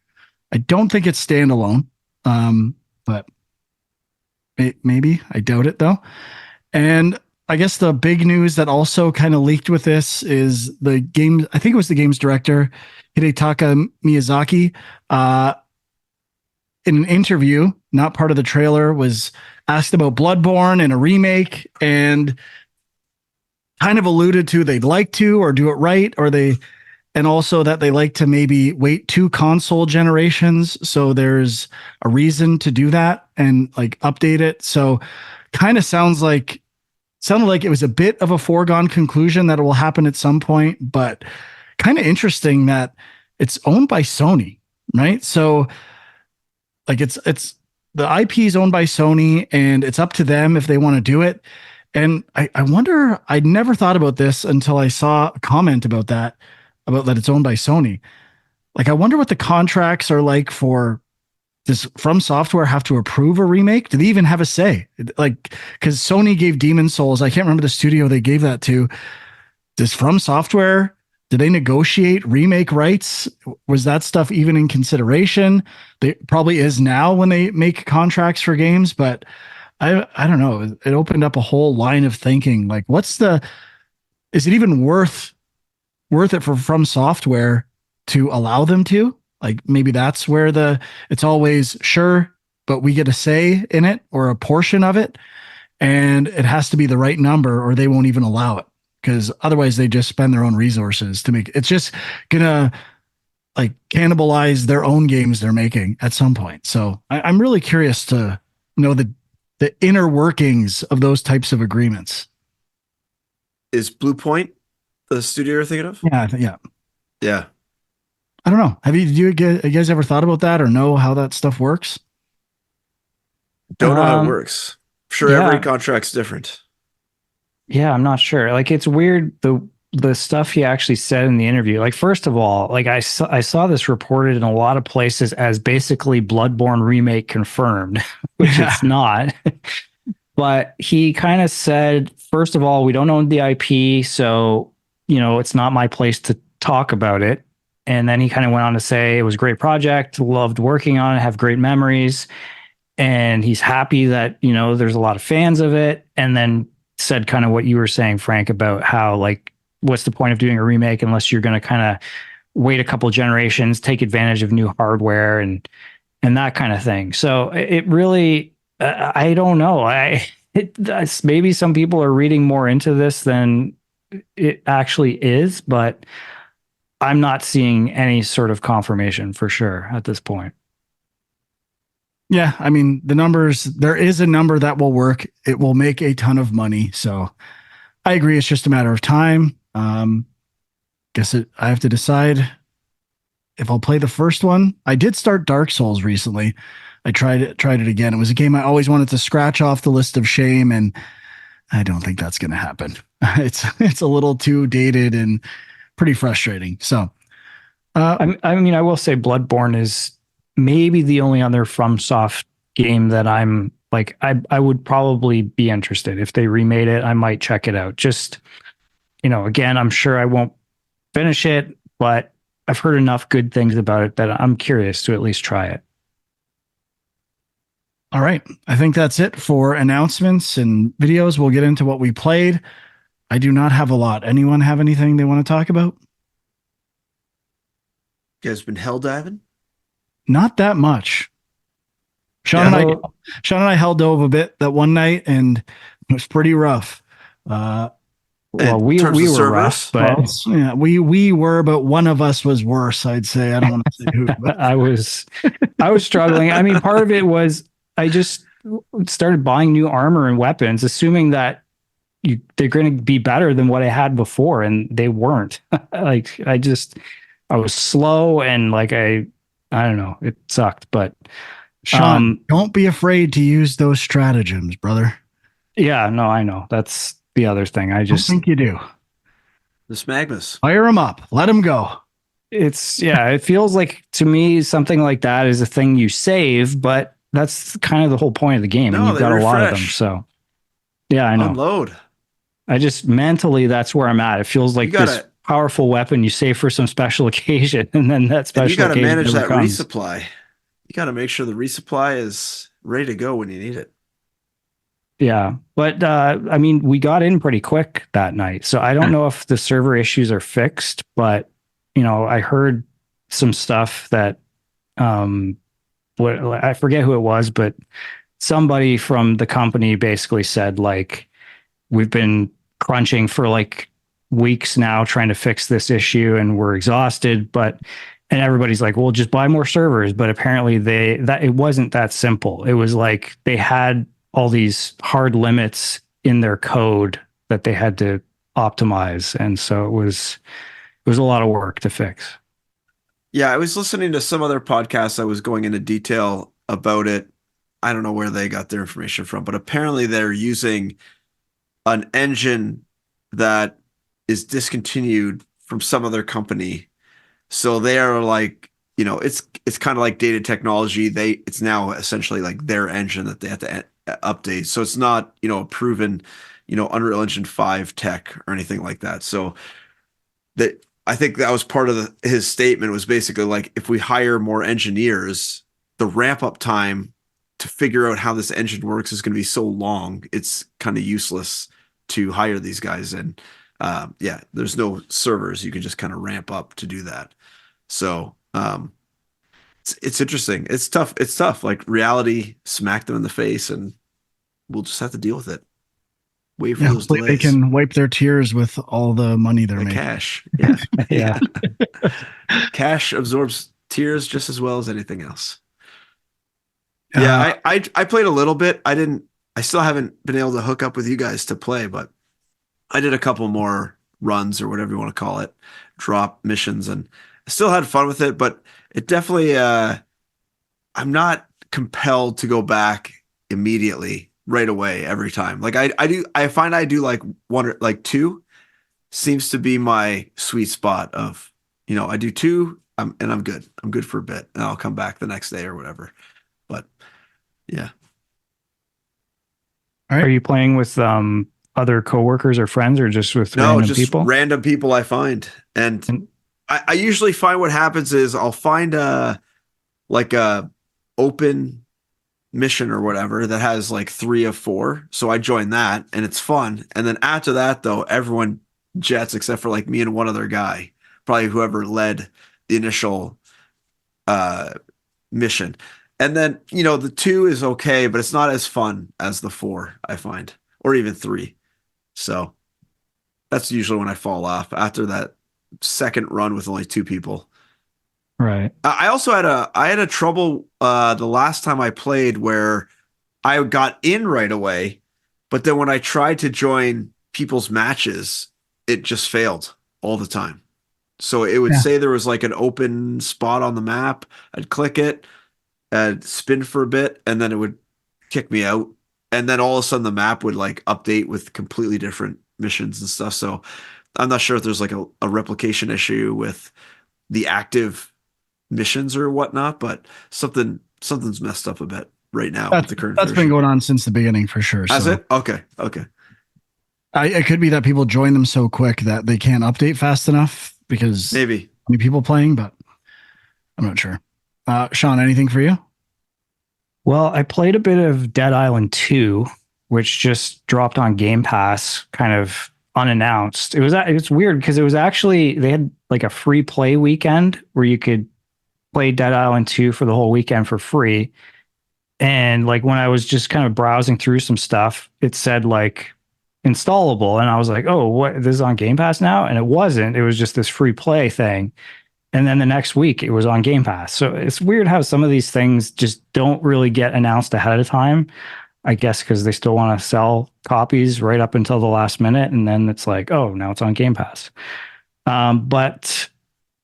I don't think it's standalone, but maybe. I doubt it though. And I guess the big news that also kind of leaked with this is the game. I think it was the game's director, Hidetaka Miyazaki, in an interview, not part of the trailer, was asked about Bloodborne and a remake, and kind of alluded to they'd like to or do it right, and also that they like to maybe wait 2 console generations, so there's a reason to do that and like update it. So kind of sounded like it was a bit of a foregone conclusion that it will happen at some point, but kind of interesting that it's owned by Sony, right? So like it's the IP is owned by Sony, and it's up to them if they want to do it. And I wonder, I'd never thought about this until I saw a comment about that it's owned by Sony. Like, I wonder what the contracts are like for does From Software have to approve a remake? Do they even have a say? Like, because Sony gave Demon Souls, I can't remember the studio they gave that to. Does From Software, do they negotiate remake rights? Was that stuff even in consideration? They probably is now when they make contracts for games, but I don't know. It opened up a whole line of thinking. Like, is it even worth it for From Software to allow them to? Like, maybe that's where it's always sure, but we get a say in it or a portion of it, and it has to be the right number or they won't even allow it, because otherwise they just spend their own resources to make it's just gonna like cannibalize their own games they're making at some point. So I'm really curious to know the inner workings of those types of agreements. Is Blue Point the studio you're thinking of? Yeah. I don't know. Have you guys ever thought about that or know how that stuff works? Don't know how it works. Sure, every contract's different. Yeah, I'm not sure. Like, it's weird the stuff he actually said in the interview. Like, first of all, like I saw this reported in a lot of places as basically Bloodborne remake confirmed, which it's not. But he kind of said, first of all, we don't own the IP, so it's not my place to talk about it. And then he kind of went on to say it was a great project, loved working on it, have great memories. And he's happy that, there's a lot of fans of it. And then said kind of what you were saying, Frank, about how, like, what's the point of doing a remake unless you're going to kind of wait a couple generations, take advantage of new hardware and that kind of thing. So it really, I don't know. Maybe some people are reading more into this than it actually is, but I'm not seeing any sort of confirmation for sure at this point. Yeah, I mean, the numbers, there is a number that will work. It will make a ton of money. So I agree. It's just a matter of time. I have to decide if I'll play the first one. I did start Dark Souls recently. I tried it again. It was a game I always wanted to scratch off the list of shame, and I don't think that's going to happen. It's a little too dated and pretty frustrating. So, I mean, I will say Bloodborne is maybe the only other FromSoft game that I'm like, I would probably be interested. If they remade it, I might check it out. Just, again, I'm sure I won't finish it, but I've heard enough good things about it that I'm curious to at least try it. All right. I think that's it for announcements and videos. We'll get into what we played. I do not have a lot. Anyone have anything they want to talk about? You guys been hell diving? Not that much. Sean and I hell dove a bit that one night, and it was pretty rough. Well, we were rough, but yeah, we were, but one of us was worse. I'd say. I don't want to say who. But. I was struggling. I mean, part of it was I just started buying new armor and weapons, assuming that they're going to be better than what I had before, and they weren't. Like, I was slow, and like I don't know, it sucked. But Sean, don't be afraid to use those stratagems, brother. Yeah, no, I know. That's the other thing. I think you do. The Smagmas. Fire them up. Let them go. It feels like to me something like that is a thing you save, but that's kind of the whole point of the game, and No, you've they got a lot of them. refresh. So yeah, I know. Unload. I just mentally that's where I'm at. It feels You like this gotta powerful weapon you save for some special occasion, and then that and special you gotta occasion manage never that comes. resupply. You gotta make sure the resupply is ready to go when you need it. Yeah, but I mean, we got in pretty quick that night, so I don't know if the server issues are fixed. But I heard some stuff that what I forget who it was, but somebody from the company basically said like we've been crunching for like weeks now trying to fix this issue and we're exhausted, and everybody's like, well, just buy more servers. But apparently that it wasn't that simple. It was like they had all these hard limits in their code that they had to optimize. And so it was a lot of work to fix. Yeah, I was listening to some other podcasts that was going into detail about it. I don't know where they got their information from, but apparently they're using an engine that is discontinued from some other company. So they are like, it's kind of like data technology. It's now essentially like their engine that they have to update. So it's not, a proven, Unreal Engine 5 tech or anything like that. So that I think that was part of his statement was basically like, if we hire more engineers, the ramp up time to figure out how this engine works is going to be so long. It's kind of useless to hire these guys. And yeah, there's no servers. You can just kind of ramp up to do that. So it's interesting. It's tough. It's tough. Like reality smacked them in the face, and we'll just have to deal with it. Wait for those Hopefully they delays. can wipe their tears with all the money they're The making. cash. Yeah. Yeah. Cash absorbs tears just as well as anything else. Yeah, I played a little bit. I still haven't been able to hook up with you guys to play, but I did a couple more runs or whatever you want to call it, drop missions, and I still had fun with it, but it definitely I'm not compelled to go back immediately right away every time. Like I find I do like one or like two seems to be my sweet spot of, I do two, and I'm good. I'm good for a bit, and I'll come back the next day or whatever. But yeah. All right. Are you playing with other coworkers or friends, or just with No, random just people? random people I find. And I usually find what happens is I'll find like a open mission or whatever that has like 3 of 4. So I join that and it's fun. And then after that though, everyone jets except for like me and one other guy, probably whoever led the initial mission. And then, the 2 is okay, but it's not as fun as the 4, I find, or even 3. So that's usually when I fall off after that second run with only 2 people. Right. I also had a trouble the last time I played where I got in right away, but then when I tried to join people's matches, it just failed all the time. So it would say there was like an open spot on the map. I'd click it, I'd spin for a bit, and then it would kick me out. And then all of a sudden the map would like update with completely different missions and stuff. So I'm not sure if there's like a replication issue with the active missions or whatnot, but something's messed up a bit right now with the current That's version. been going on since the beginning for sure. Has it? Okay. It could be that people join them so quick that they can't update fast enough because Maybe many people playing, but I'm not sure. Sean, anything for you? Well, I played a bit of Dead Island 2, which just dropped on Game Pass kind of unannounced. It's weird because it was actually they had like a free play weekend where you could play Dead Island 2 for the whole weekend for free. And like when I was just kind of browsing through some stuff, it said like installable. And I was like, oh, what? This is on Game Pass now? And it wasn't. It was just this free play thing. And then the next week it was on Game Pass. So it's weird how some of these things just don't really get announced ahead of time. I guess because they still want to sell copies right up until the last minute. And then it's like, oh, now it's on Game Pass. But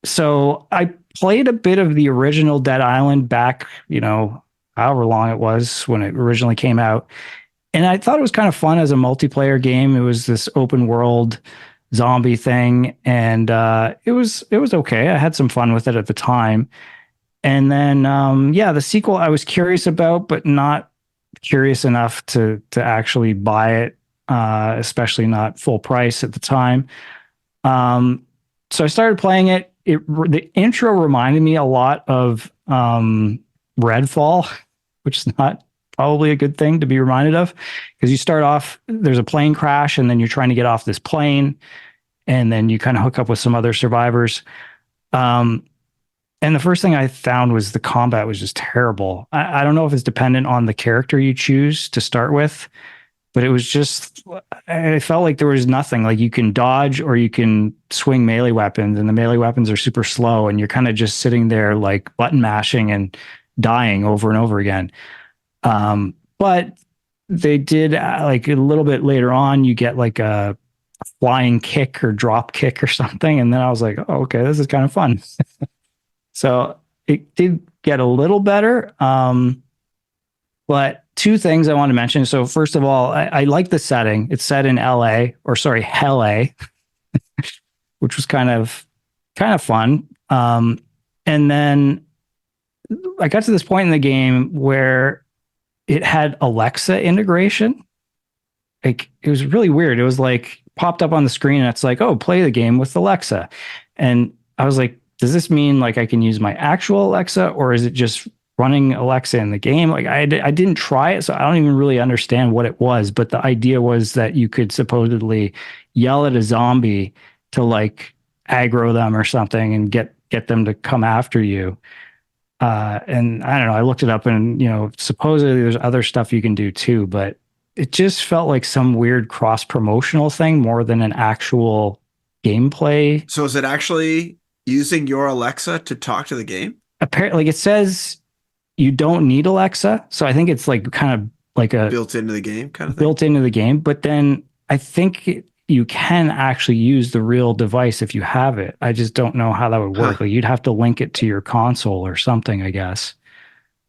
so I played a bit of the original Dead Island back, however long it was when it originally came out. And I thought it was kind of fun as a multiplayer game. It was this open world zombie thing, and it was okay. I had some fun with it at the time. And then the sequel I was curious about, but not curious enough to actually buy it, especially not full price at the time. So I started playing it. The intro reminded me a lot of Redfall, which is not probably a good thing to be reminded of, because you start off, there's a plane crash, and then you're trying to get off this plane, and then you kind of hook up with some other survivors. And the first thing I found was the combat was just terrible. I don't know if it's dependent on the character you choose to start with, but it was just, I felt like there was nothing. Like you can dodge or you can swing melee weapons, and the melee weapons are super slow, and you're kind of just sitting there like button mashing and dying over and over again. But they did like a little bit later on, you get like a flying kick or drop kick or something. And then I was like, oh, okay, this is kind of fun. So it did get a little better. But two things I want to mention. So first of all, I like the setting. It's set in LA, or sorry, Hell A, which was kind of fun. And then I got to this point in the game where it had Alexa integration. Like it was really weird. It was like popped up on the screen and it's like, oh, play the game with Alexa. And I was like, does this mean like I can use my actual Alexa, or is it just running Alexa in the game? Like I didn't try it, so I don't even really understand what it was. But the idea was that you could supposedly yell at a zombie to like aggro them or something and get them to come after you. And I don't know, I looked it up, and supposedly there's other stuff you can do too, but it just felt like some weird cross promotional thing more than an actual gameplay. So is it actually using your Alexa to talk to the game? Apparently, like it says you don't need Alexa, so I think it's like kind of like a built into the game kind of thing. Built into the game, but then I think you can actually use the real device if you have it. I just don't know how that would work. Like you'd have to link it to your console or something, I guess.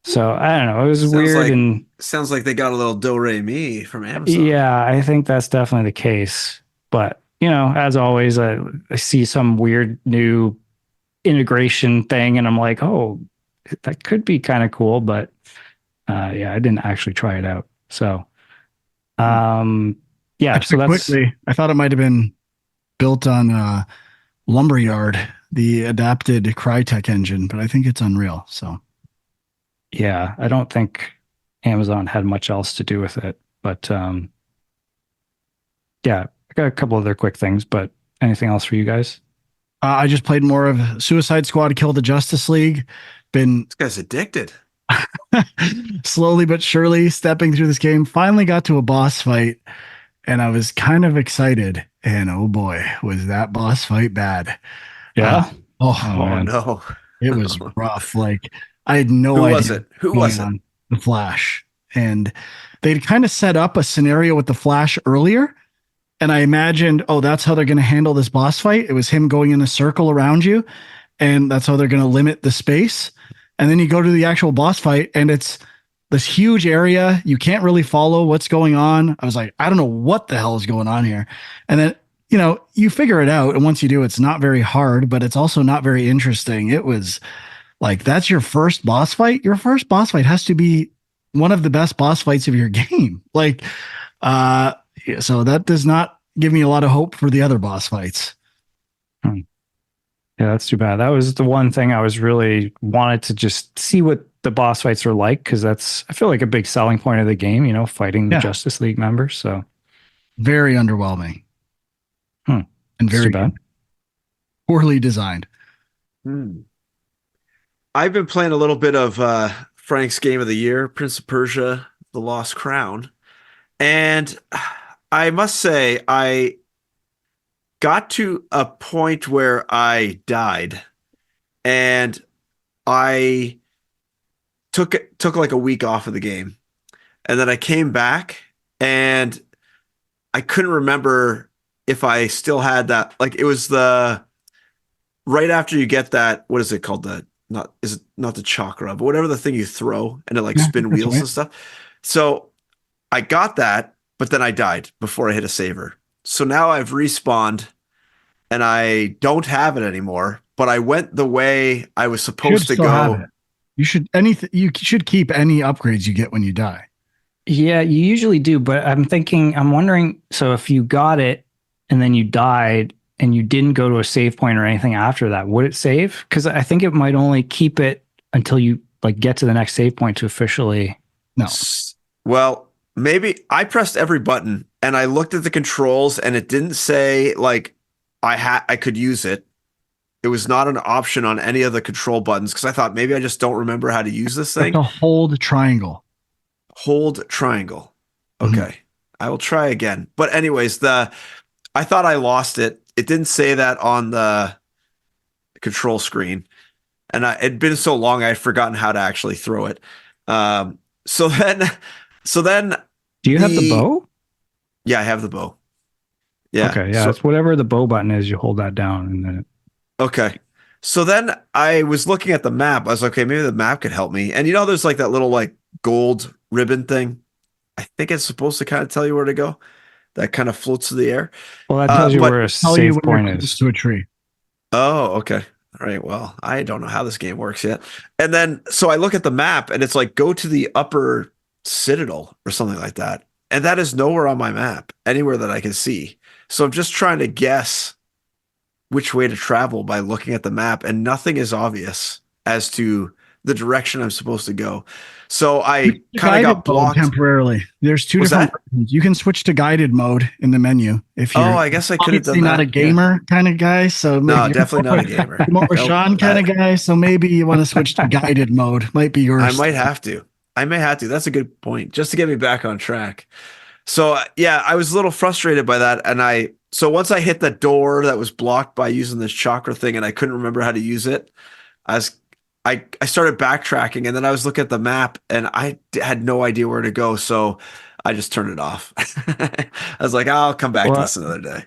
So I don't know. It was weird, and sounds like they got a little do-re-mi from Amazon. Yeah, I think that's definitely the case. But as always, I see some weird new integration thing, and I'm like, oh, that could be kind of cool. But I didn't actually try it out. So so that's quickly. I thought it might have been built on Lumberyard, the adapted Crytek engine, but I think it's Unreal. So yeah, I don't think Amazon had much else to do with it. But I got a couple other quick things. But anything else for you guys? I just played more of Suicide Squad: Kill the Justice League. This guy's addicted. Slowly but surely stepping through this game. Finally got to a boss fight, and I was kind of excited. And oh boy, was that boss fight bad. Yeah. Oh no. It was rough. Like I had no idea. Who was it? The Flash. And they'd kind of set up a scenario with the Flash earlier. And I imagined, oh, that's how they're going to handle this boss fight. It was him going in a circle around you. And that's how they're going to limit the space. And then you go to the actual boss fight, and it's this huge area. You can't really follow what's going on. I was like, I don't know what the hell is going on here. And then, you figure it out. And once you do, it's not very hard, but it's also not very interesting. It was like, that's your first boss fight. Your first boss fight has to be one of the best boss fights of your game. Like, so that does not give me a lot of hope for the other boss fights. Yeah, that's too bad. That was the one thing I was really wanted to just see what the boss fights are like, because that's, I feel like, a big selling point of the game, fighting the Justice League members. So very underwhelming. And very bad. Poorly designed. I've been playing a little bit of Frank's Game of the Year, Prince of Persia, The Lost Crown. And I must say, I got to a point where I died, and I took like a week off of the game, and then I came back, and I couldn't remember if I still had that. Like it was right after you get that, what is it called? Not the chakra, but whatever the thing you throw and it like spin wheels and stuff. So I got that, but then I died before I hit a saver. So now I've respawned and I don't have it anymore, but I went the way I was supposed to go. You should keep any upgrades you get when you die. Yeah, you usually do, but I'm wondering, so if you got it and then you died and you didn't go to a save point or anything after that, would it save? Because I think it might only keep it until you like get to the next save point to officially. No. Well, maybe I pressed every button and I looked at the controls and it didn't say like I could use it. It was not an option on any of the control buttons because I thought maybe I just don't remember how to use this thing. To hold triangle. Hold triangle. Okay. I will try again. But anyways, I thought I lost it. It didn't say that on the control screen. And it'd been so long I'd forgotten how to actually throw it. So then do you have the bow? Yeah, I have the bow. Yeah. Okay, yeah. So it's whatever the bow button is, you hold that down and then okay. So then I was looking at the map. I was like, okay, maybe the map could help me. And there's like that little like gold ribbon thing. I think it's supposed to kind of tell you where to go. That kind of floats through the air. Well, that tells you where a save point is. To a tree. Oh, okay. All right. Well, I don't know how this game works yet. And then, so I look at the map and it's like, go to the upper citadel or something like that. And that is nowhere on my map, anywhere that I can see. So I'm just trying to guess which way to travel by looking at the map, and nothing is obvious as to the direction I'm supposed to go. So I kind of got blocked temporarily. There's two different versions. You can switch to guided mode in the menu if you're. I guess I could have done that. Not a gamer kind of guy, so no, definitely not a gamer. More Sean kind of guy, so maybe you want to switch to guided mode. Might be yours. I might have to. That's a good point, just to get me back on track. So yeah, I was a little frustrated by that, and so once I hit the door that was blocked by using this chakra thing, and I couldn't remember how to use it, I started backtracking, and then I was looking at the map, and I had no idea where to go, so I just turned it off. I was like, I'll come back to this another day.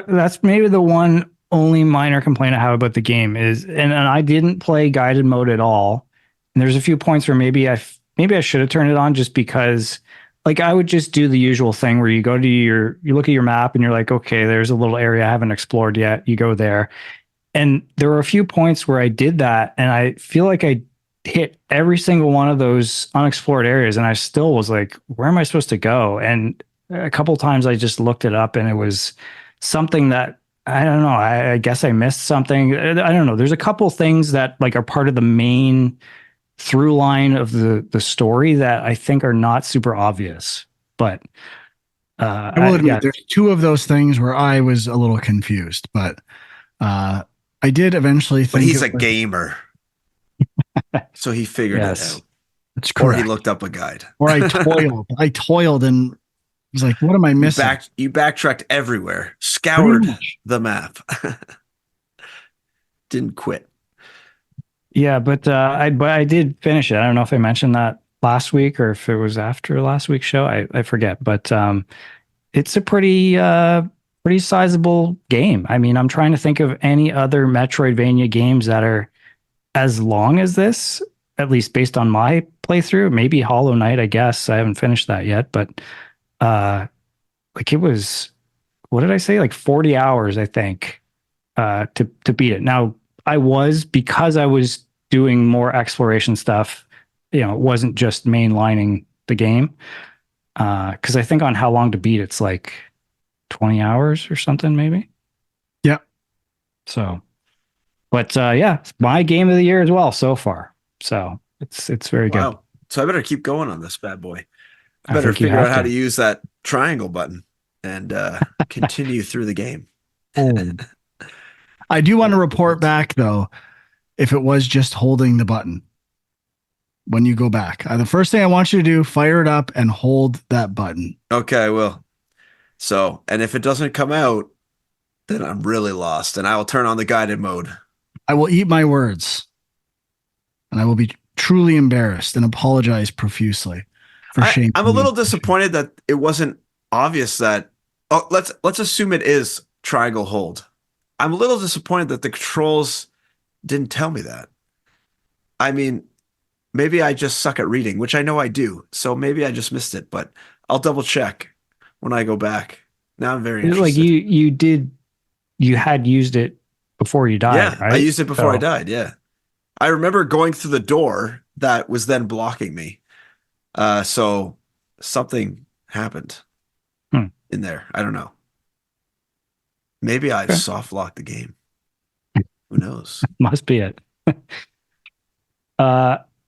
That's maybe the one only minor complaint I have about the game is, and I didn't play guided mode at all. And there's a few points where maybe I should have turned it on just because. Like I would just do the usual thing where you go to you look at your map and you're like, okay, there's a little area I haven't explored yet. You go there. And there were a few points where I did that. And I feel like I hit every single one of those unexplored areas. And I still was like, where am I supposed to go? And a couple of times I just looked it up and it was something that, I don't know. I guess I missed something. I don't know. There's a couple things that like are part of the main through line of the story that I think are not super obvious, but I will admit there's two of those things where I was a little confused, but I did eventually think. But he's a gamer, so he figured it out. That's correct. Or he looked up a guide. Or I toiled and was like, "What am I missing?" You backtracked everywhere, scoured the map, didn't quit. Yeah, but I did finish it. I don't know if I mentioned that last week or if it was after last week's show. I forget, but it's a pretty sizable game. I mean, I'm trying to think of any other Metroidvania games that are as long as this, at least based on my playthrough. Maybe Hollow Knight, I guess. I haven't finished that yet, but like it was, what did I say? Like 40 hours, I think, to beat it. Now, because I was doing more exploration stuff, it wasn't just mainlining the game. Because I think on How Long to Beat, it's like 20 hours or something, maybe. Yeah. So, but yeah, it's my game of the year as well so far. So it's very good. So I better keep going on this bad boy. I better figure out how to use that triangle button and continue through the game. I do want to report back, though, if it was just holding the button when you go back. The first thing I want you to do, fire it up and hold that button. Okay, I will. So, and if it doesn't come out, then I'm really lost, and I will turn on the guided mode. I will eat my words, and I will be truly embarrassed and apologize profusely for shame. I'm a little disappointed that it wasn't obvious that. Oh, let's assume it is triangle hold. I'm a little disappointed that the controls didn't tell me that. I mean, maybe I just suck at reading, which I know I do. So maybe I just missed it, but I'll double check when I go back. Now I'm very interested. Like you had used it before you died, Yeah, right? I used it before I died. Yeah. I remember going through the door that was then blocking me. So something happened in there. I don't know. Maybe I've soft locked the game. Who knows? Must be it.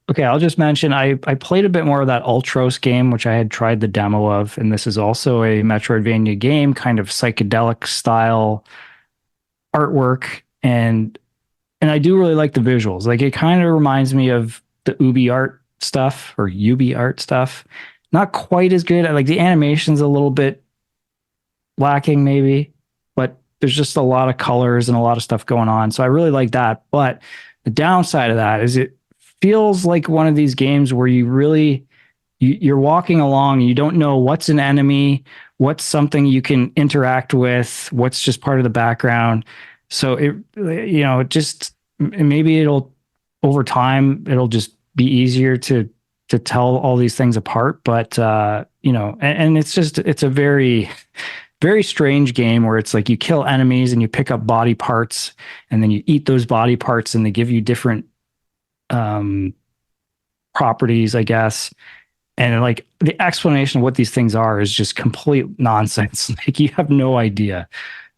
Okay, I'll just mention I played a bit more of that Ultros game, which I had tried the demo of, and this is also a Metroidvania game, kind of psychedelic style artwork, and I do really like the visuals. Like it kind of reminds me of the Ubi art stuff or Ubi art stuff. Not quite as good. Like the animation's a little bit lacking maybe, but there's just a lot of colors and a lot of stuff going on. So I really like that. But the downside of that is it feels like one of these games where you're walking along and you don't know what's an enemy, what's something you can interact with, what's just part of the background. So it just maybe it'll over time it'll just be easier to tell all these things apart. But and it's a very very strange game where it's like you kill enemies and you pick up body parts and then you eat those body parts and they give you different properties, I guess. And like the explanation of what these things are is just complete nonsense. Like you have no idea.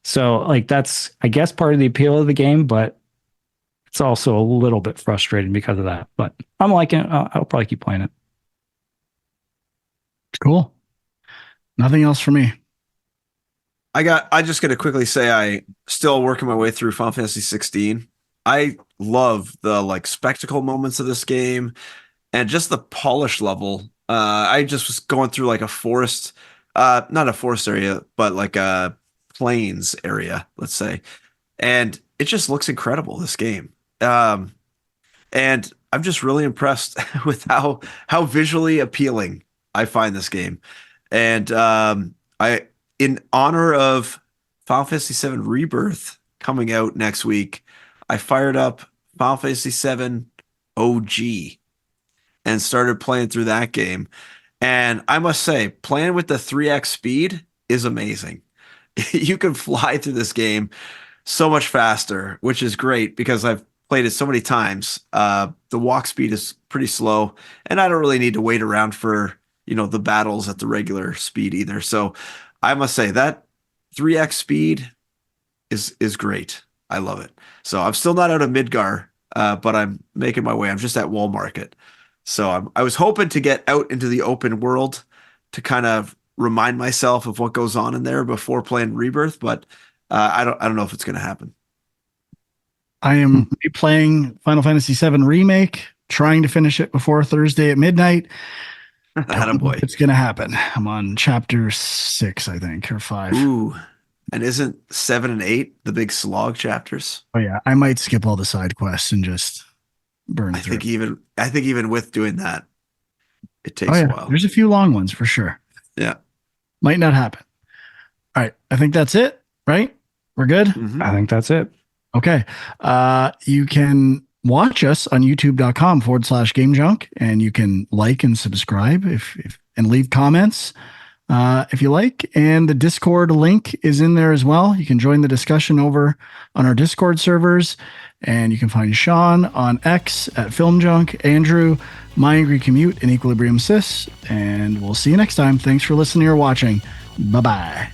So like that's, I guess, part of the appeal of the game, but it's also a little bit frustrating because of that. But I'm liking it. I'll probably keep playing it. Cool. Nothing else for me. I just got to quickly say I still working my way through Final Fantasy 16. I love the like spectacle moments of this game and just the polish level. I just was going through like a forest, not a forest area, but like a plains area, let's say. And it just looks incredible, this game. And I'm just really impressed with how visually appealing I find this game. And in honor of Final Fantasy VII Rebirth coming out next week, I fired up Final Fantasy VII OG and started playing through that game. And I must say, playing with the 3x speed is amazing. You can fly through this game so much faster, which is great because I've played it so many times. The walk speed is pretty slow, and I don't really need to wait around for, the battles at the regular speed either. So I must say that 3x speed is great. I love it. So I'm still not out of Midgar, but I'm making my way. I'm just at Wall Market. So I was hoping to get out into the open world to kind of remind myself of what goes on in there before playing Rebirth, but I don't know if it's going to happen. I am replaying Final Fantasy VII Remake, trying to finish it before Thursday at midnight. Attaboy. It's going to happen. I'm on chapter 6, I think, or 5. Ooh. And isn't 7 and 8 the big slog chapters? Oh yeah, I might skip all the side quests and just burn through. I think even with doing that, it takes a while. There's a few long ones for sure. Yeah. Might not happen. All right. I think that's it, right? We're good? Mm-hmm. I think that's it. Okay. You can watch us on youtube.com/Game Junk, and you can like and subscribe and leave comments if you like. And the Discord link is in there as well. You can join the discussion over on our Discord servers, and you can find Sean on X at Film Junk, Andrew, My Angry Commute, and Equilibrium Sis. And we'll see you next time. Thanks for listening or watching. Bye-bye.